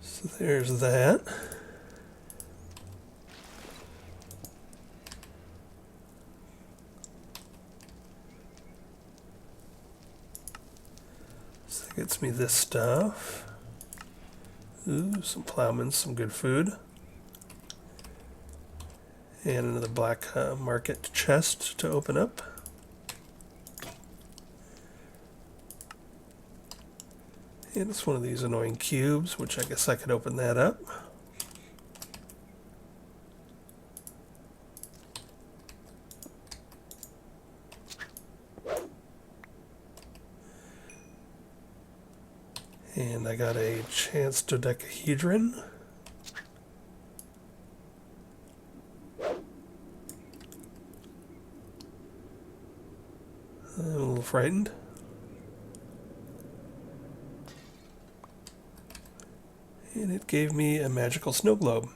So there's that. So that gets me this stuff. Ooh, some plowmen, some good food. And another black market chest to open up. And it's one of these annoying cubes, which I guess I could open that up. And I got a chance dodecahedron. I'm a little frightened. And it gave me a magical snow globe.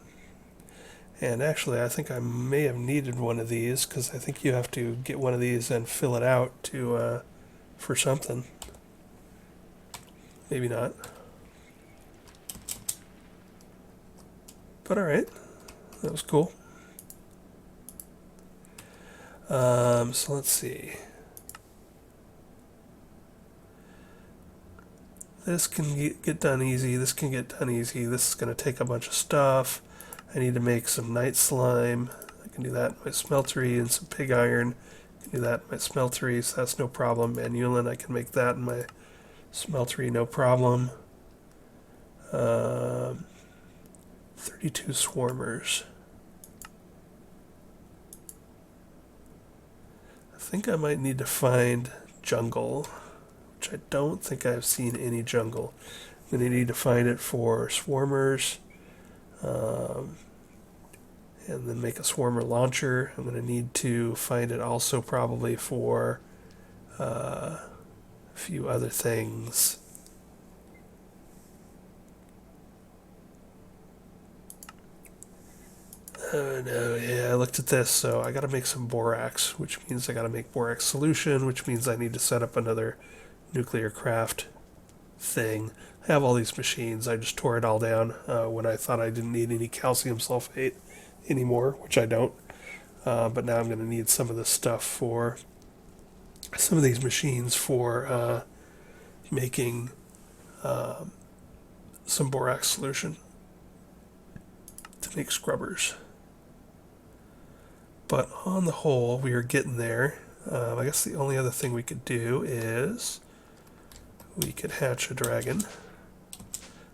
And actually, I think I may have needed one of these, because I think you have to get one of these and fill it out to for something. Maybe not. But alright. That was cool. So let's see. This can get done easy. This can get done easy. This is going to take a bunch of stuff. I need to make some night slime. I can do that in my smeltery, and some pig iron. I can do that in my smeltery, so that's no problem. Manulin, I can make that in my smeltery, no problem. 32 swarmers. I think I might need to find jungle, which I don't think I've seen any jungle. I'm going to need to find it for swarmers, and then make a swarmer launcher. I'm going to need to find it also probably for a few other things. Oh no, yeah, I looked at this, so I gotta make some borax, which means I gotta make borax solution, which means I need to set up another Nuclearcraft thing. I have all these machines. I just tore it all down when I thought I didn't need any calcium sulfate anymore, which I don't. But now I'm going to need some of this stuff for some of these machines for making some borax solution to make scrubbers. But on the whole, we are getting there. I guess the only other thing we could do is we could hatch a dragon.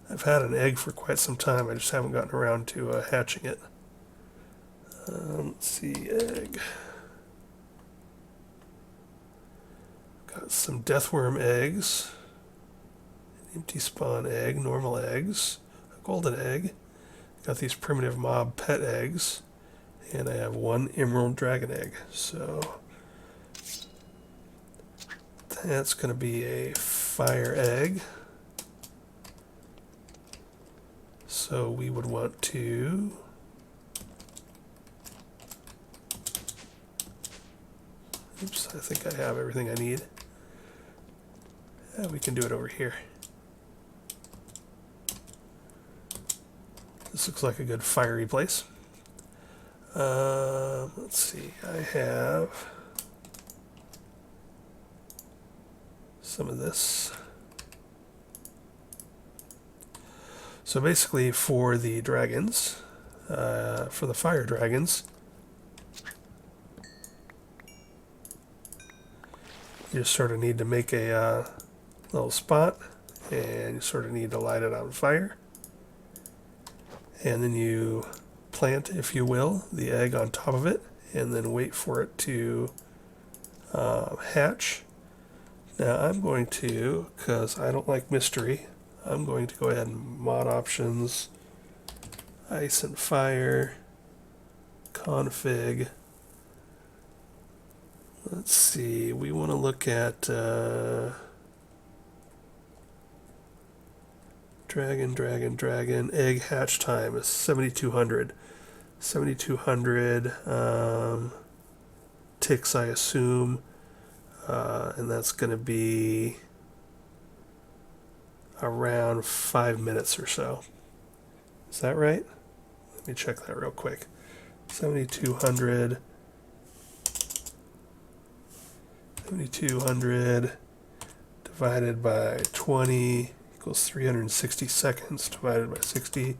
I've had an egg for quite some time. I just haven't gotten around to hatching it. Let's see, egg. Got some deathworm eggs, empty spawn egg, normal eggs, a golden egg. Got these primitive mob pet eggs, and I have one emerald dragon egg. So that's going to be a fire egg. So we would want to oops, I think I have everything I need. We can do it over here. This looks like a good fiery place. Let's see, I have some of this. So basically for the dragons, for the fire dragons, you just sort of need to make a little spot, and you sort of need to light it on fire. And then you plant, if you will, the egg on top of it, and then wait for it to hatch. Now I'm going to, because I don't like mystery, I'm going to go ahead and mod options, ice and fire, config. Let's see, we want to look at dragon, egg hatch time is 7,200. 7,200 ticks, I assume, and that's going to be around 5 minutes or so. Is that right? Let me check that real quick. 7,200 divided by 20 equals 360 seconds divided by 60,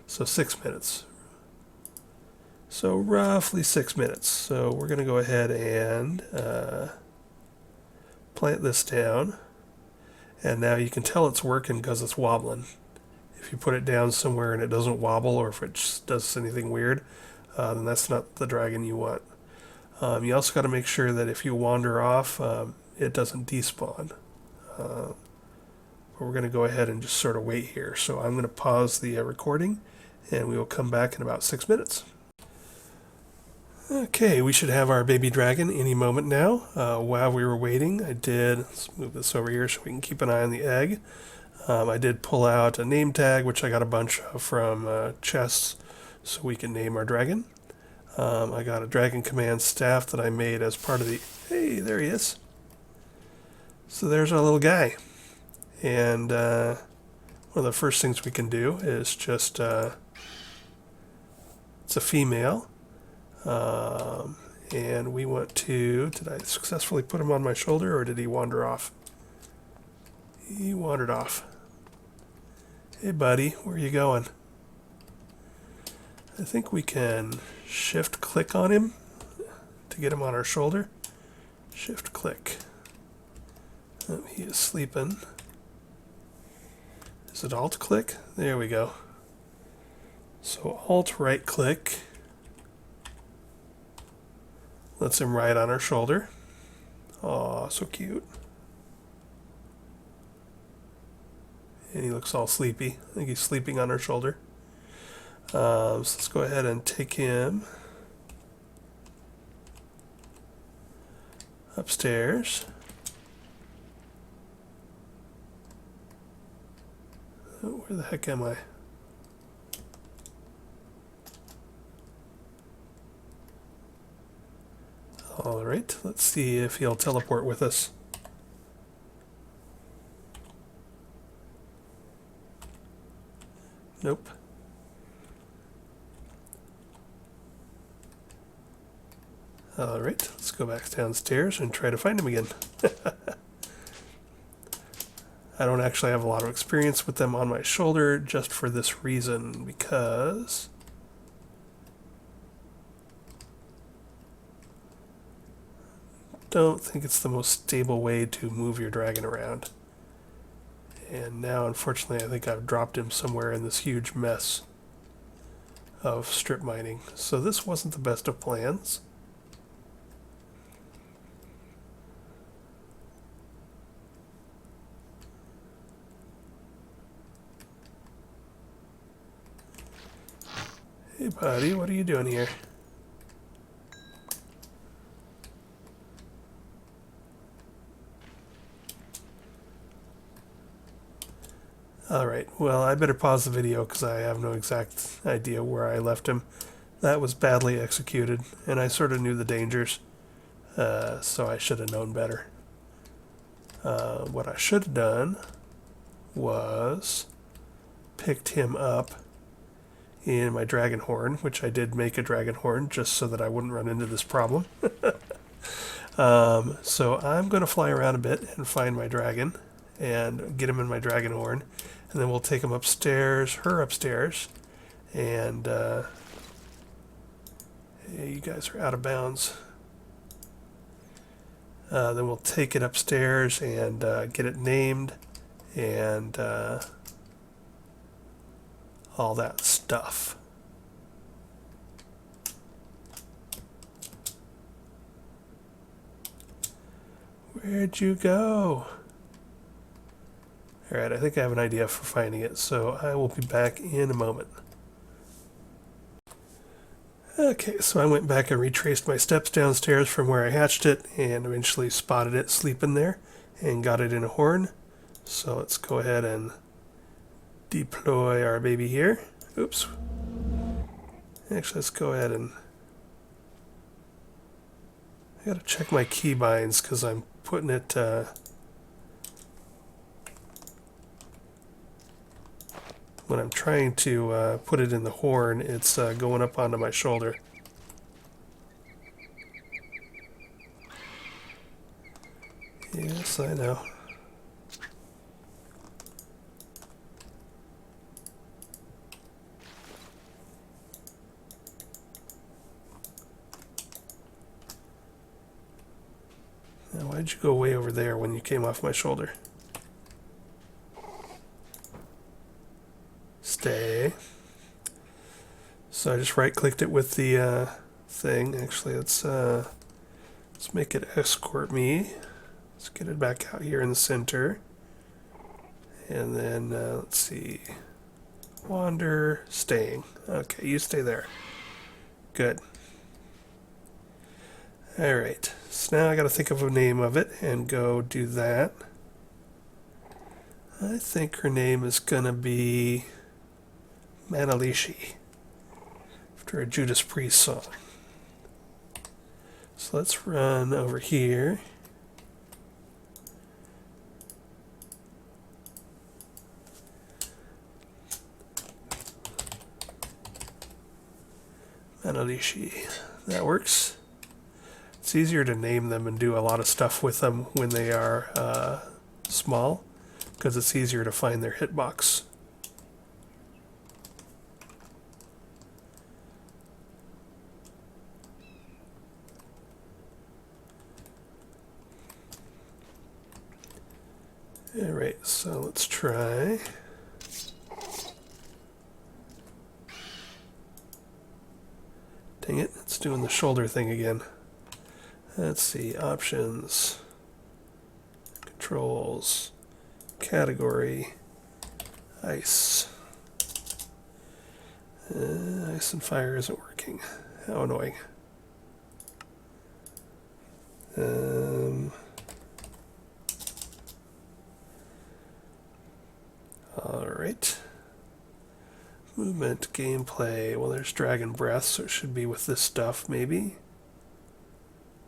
so 6 minutes. So roughly 6 minutes. So we're going to go ahead and plant this down. And now you can tell it's working because it's wobbling. If you put it down somewhere and it doesn't wobble, or if it just does anything weird, then that's not the dragon you want. You also got to make sure that if you wander off, it doesn't despawn. But we're going to go ahead and just sort of wait here. So I'm going to pause the recording, and we will come back in about 6 minutes. Okay, we should have our baby dragon any moment now. While we were waiting, let's move this over here so we can keep an eye on the egg. I did pull out a name tag, which I got a bunch of from chests, so we can name our dragon. I got a dragon command staff that I made as part of the... Hey, there he is. So there's our little guy. And one of the first things we can do is just... it's a female. And we want to... Did I successfully put him on my shoulder, or did he wander off? He wandered off. Hey, buddy, where are you going? I think we can shift-click on him to get him on our shoulder. Shift-click. Oh, he is sleeping. Is it Alt-click? There we go. So Alt-right-click lets him ride on our shoulder. Aw, so cute. And he looks all sleepy. I think he's sleeping on our shoulder. So let's go ahead and take him upstairs. Oh, where the heck am I? Alright, let's see if he'll teleport with us. Nope. Alright, let's go back downstairs and try to find him again. I don't actually have a lot of experience with them on my shoulder just for this reason, because don't think it's the most stable way to move your dragon around. And now, unfortunately, I think I've dropped him somewhere in this huge mess of strip mining. So this wasn't the best of plans. Hey, buddy, what are you doing here? Alright, well, I better pause the video because I have no exact idea where I left him. That was badly executed, and I sort of knew the dangers, so I should have known better. What I should have done was picked him up in my dragon horn, which I did make a dragon horn just so that I wouldn't run into this problem. So I'm going to fly around a bit and find my dragon and get him in my dragon horn, and then we'll take him upstairs, her upstairs, and hey, you guys are out of bounds. Then we'll take it upstairs and get it named and all that stuff. Where'd you go? Alright, I think I have an idea for finding it, so I will be back in a moment. Okay, so I went back and retraced my steps downstairs from where I hatched it and eventually spotted it sleeping there and got it in a horn. So let's go ahead and deploy our baby here. Oops. Actually, let's go ahead and... I gotta check my keybinds because I'm putting it... when I'm trying to put it in the horn, it's going up onto my shoulder. Yes, I know. Now, why'd you go way over there when you came off my shoulder? Stay. So I just right-clicked it with the thing. Actually, let's make it escort me. Let's get it back out here in the center. And then, let's see. Wander, staying. Okay, you stay there. Good. Alright, so now I gotta think of a name of it and go do that. I think her name is gonna be Manalishi, after a Judas Priest song. So let's run over here. Manalishi. That works. It's easier to name them and do a lot of stuff with them when they are small, because it's easier to find their hitbox. Alright, so let's try. Dang it, it's doing the shoulder thing again. Let's see, options, controls, category, ice. Ice and fire isn't working. How annoying. Alright. Movement, gameplay. Well, there's Dragon Breath, so it should be with this stuff, maybe.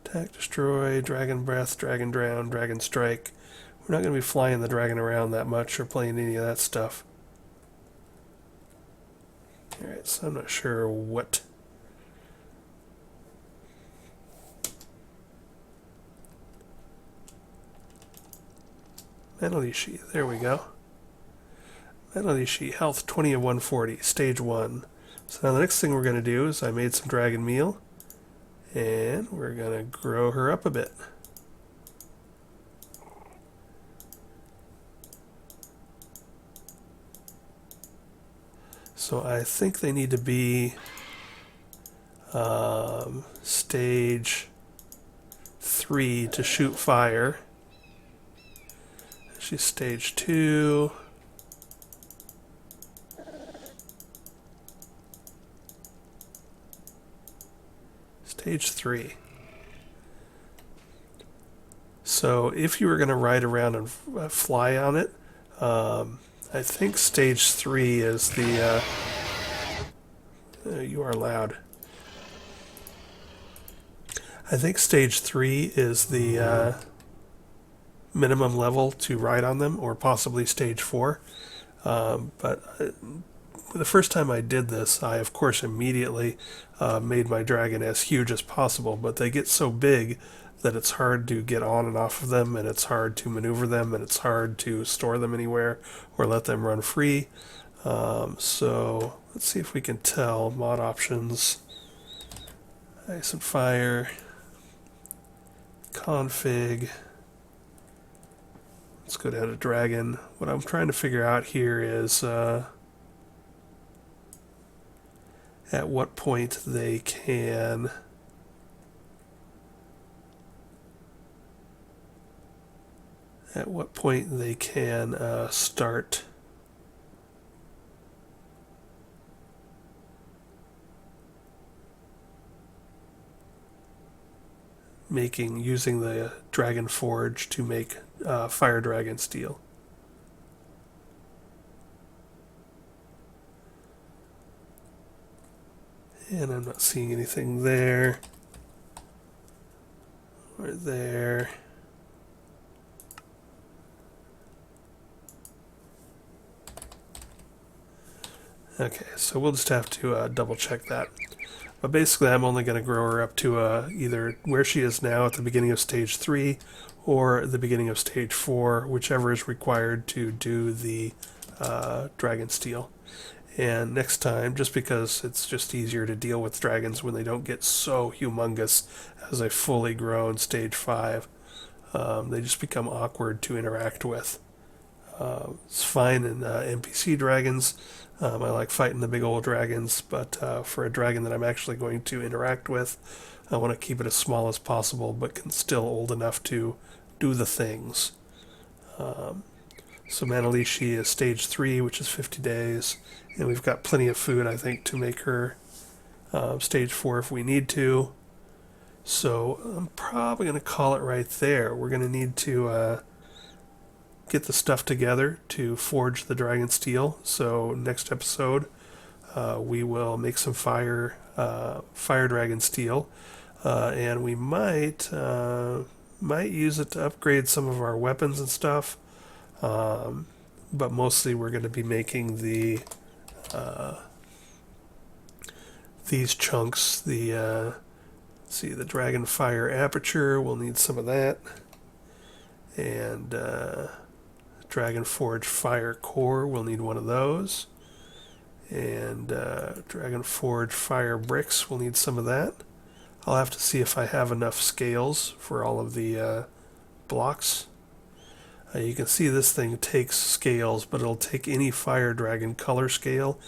Attack, destroy, Dragon Breath, Dragon Drown, Dragon Strike. We're not going to be flying the dragon around that much or playing any of that stuff. Alright, so I'm not sure what. Manalishi, there we go. Manalishi, health 20 of 140, stage 1. So now the next thing we're going to do is I made some dragon meal. And we're going to grow her up a bit. So I think they need to be stage 3 to shoot fire. She's stage 2. Stage 3. So if you were going to ride around and fly on it, I think stage 3 is the... you are loud. I think stage 3 is the minimum level to ride on them, or possibly stage 4. But the first time I did this, I of course immediately made my dragon as huge as possible, but they get so big that it's hard to get on and off of them, and it's hard to maneuver them, and it's hard to store them anywhere or let them run free. So let's see if we can tell. Mod options, ice and fire, config. Let's go down to dragon. What I'm trying to figure out here is at what point they can at what point they can start using the Dragon Forge to make Fire Dragon steel. And I'm not seeing anything there or there. Okay, so we'll just have to double check that. But basically, I'm only going to grow her up to either where she is now at the beginning of stage 3 or the beginning of stage 4, whichever is required to do the dragon steel. And next time, just because it's just easier to deal with dragons when they don't get so humongous as a fully grown stage 5, they just become awkward to interact with. It's fine in NPC dragons. I like fighting the big old dragons, but for a dragon that I'm actually going to interact with, I want to keep it as small as possible, but still old enough to do the things. So Manalishi is stage 3, which is 50 days, and we've got plenty of food, I think, to make her stage 4 if we need to. So I'm probably going to call it right there. We're going to need to get the stuff together to forge the dragon steel. So next episode, we will make some fire dragon steel, and we might use it to upgrade some of our weapons and stuff. But mostly we're going to be making these chunks. The dragon fire aperture. We'll need some of that, and Dragon Forge Fire Core, we'll need one of those. And Dragon Forge Fire Bricks, we'll need some of that. I'll have to see if I have enough scales for all of the blocks. You can see this thing takes scales, but it'll take any Fire Dragon color scale.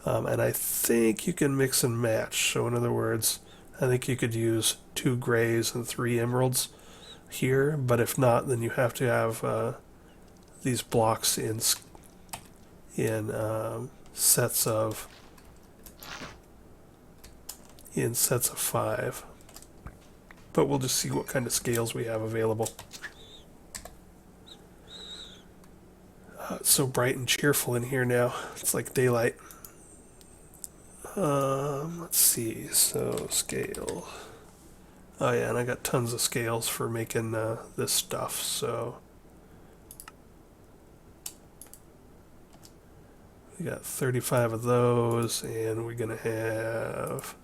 And I think you can mix and match. So in other words, I think you could use 2 grays and 3 emeralds here. But if not, then you have to have these blocks in sets of 5. But we'll just see what kind of scales we have available. It's so bright and cheerful in here now. It's like daylight. Let's see. So scale. Oh yeah, and I got tons of scales for making this stuff. So we got 35 of those, and we're going to have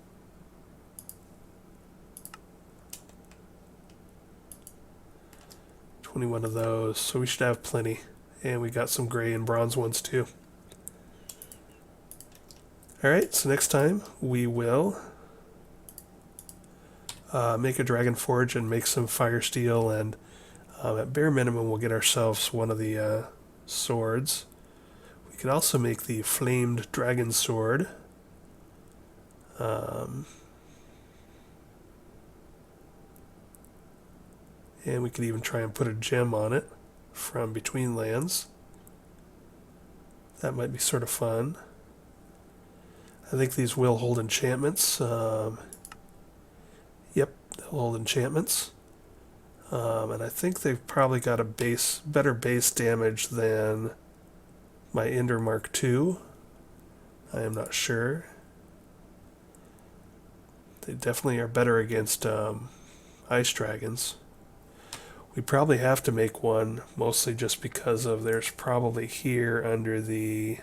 21 of those, so we should have plenty. And we got some gray and bronze ones too. Alright, so next time we will make a dragon forge and make some fire steel, and at bare minimum we'll get ourselves one of the swords. We could also make the flamed dragon sword. And we could even try and put a gem on it from Between Lands. That might be sort of fun. I think these will hold enchantments. Yep, they'll hold enchantments. And I think they've probably got a better base damage than my Ender Mark II. I am not sure. They definitely are better against ice dragons. We probably have to make one, mostly just because of there's probably here under the,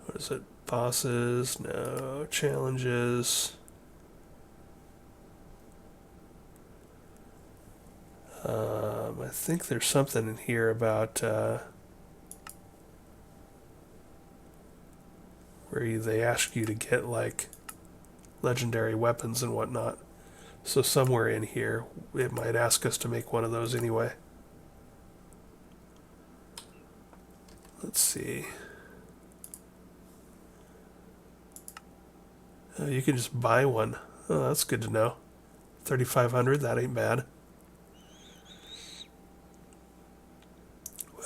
what is it, bosses, no, challenges. I think there's something in here about where they ask you to get like legendary weapons and whatnot. So somewhere in here, it might ask us to make one of those anyway. Let's see. You can just buy one. Oh, that's good to know. 3,500, that ain't bad.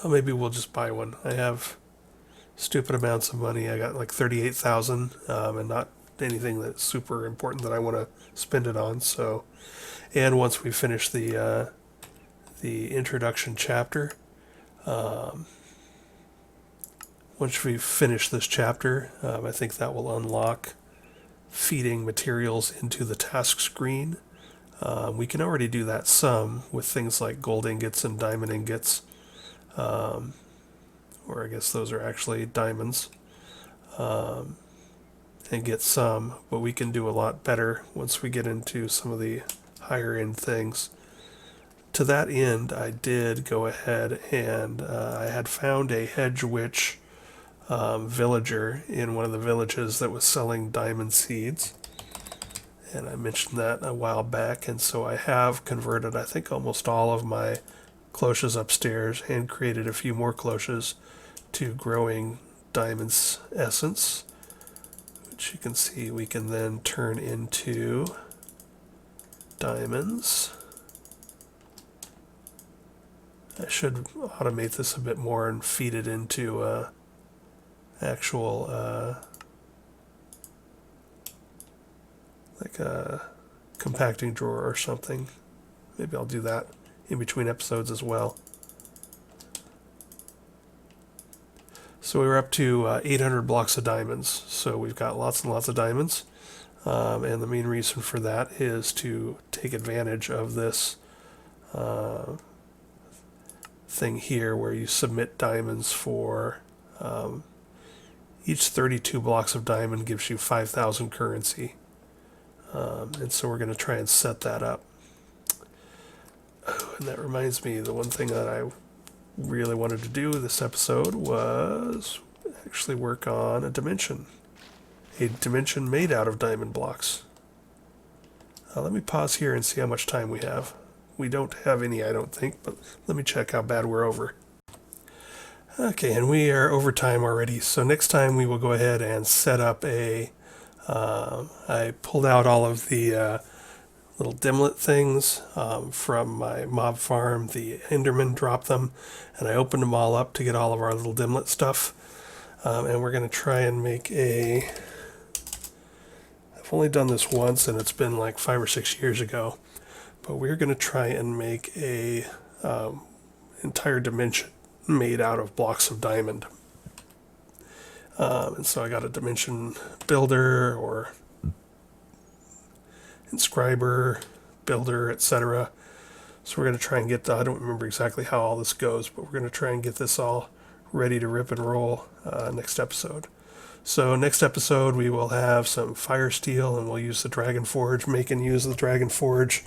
Oh, maybe we'll just buy one. I have stupid amounts of money. I got like 38,000, and not anything that's super important that I want to spend it on. So, and once we finish the introduction chapter, um, once we finish this chapter, I think that will unlock feeding materials into the task screen. We can already do that some with things like gold ingots and diamond ingots, um, or I guess those are actually diamonds, um, and get some, but we can do a lot better once we get into some of the higher end things. To that end, I did go ahead and I had found a hedge witch villager in one of the villages that was selling diamond seeds. And I mentioned that a while back, and so I have converted, I think, almost all of my cloches upstairs and created a few more cloches to growing diamonds essence, which you can see we can then turn into diamonds. I should automate this a bit more and feed it into actual like a compacting drawer or something. Maybe I'll do that in between episodes as well. So we were up to 800 blocks of diamonds. So we've got lots and lots of diamonds. And the main reason for that is to take advantage of this thing here where you submit diamonds for each 32 blocks of diamond gives you 5,000 currency. And so we're going to try and set that up. Oh, and that reminds me, the one thing that I really wanted to do this episode was actually work on a dimension made out of diamond blocks. Let me pause here and see how much time we have. We don't have any, I don't think, but let me check how bad we're over. Okay, and we are over time already, so next time we will go ahead and set up I pulled out all of the little dimlet things from my mob farm. The Enderman dropped them, and I opened them all up to get all of our little dimlet stuff. And we're going to try and make I've only done this once, and it's been like 5 or 6 years ago. But we're going to try and make a entire dimension made out of blocks of diamond. And so I got a dimension builder or inscriber, builder, etc. So we're going to try and get I don't remember exactly how all this goes, but we're going to try and get this all ready to rip and roll next episode. So next episode we will have some fire steel, and we'll use the Dragon Forge, make and use the Dragon Forge.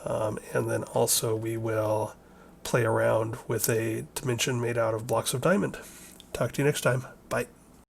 And then also we will play around with a dimension made out of blocks of diamond. Talk to you next time. Bye.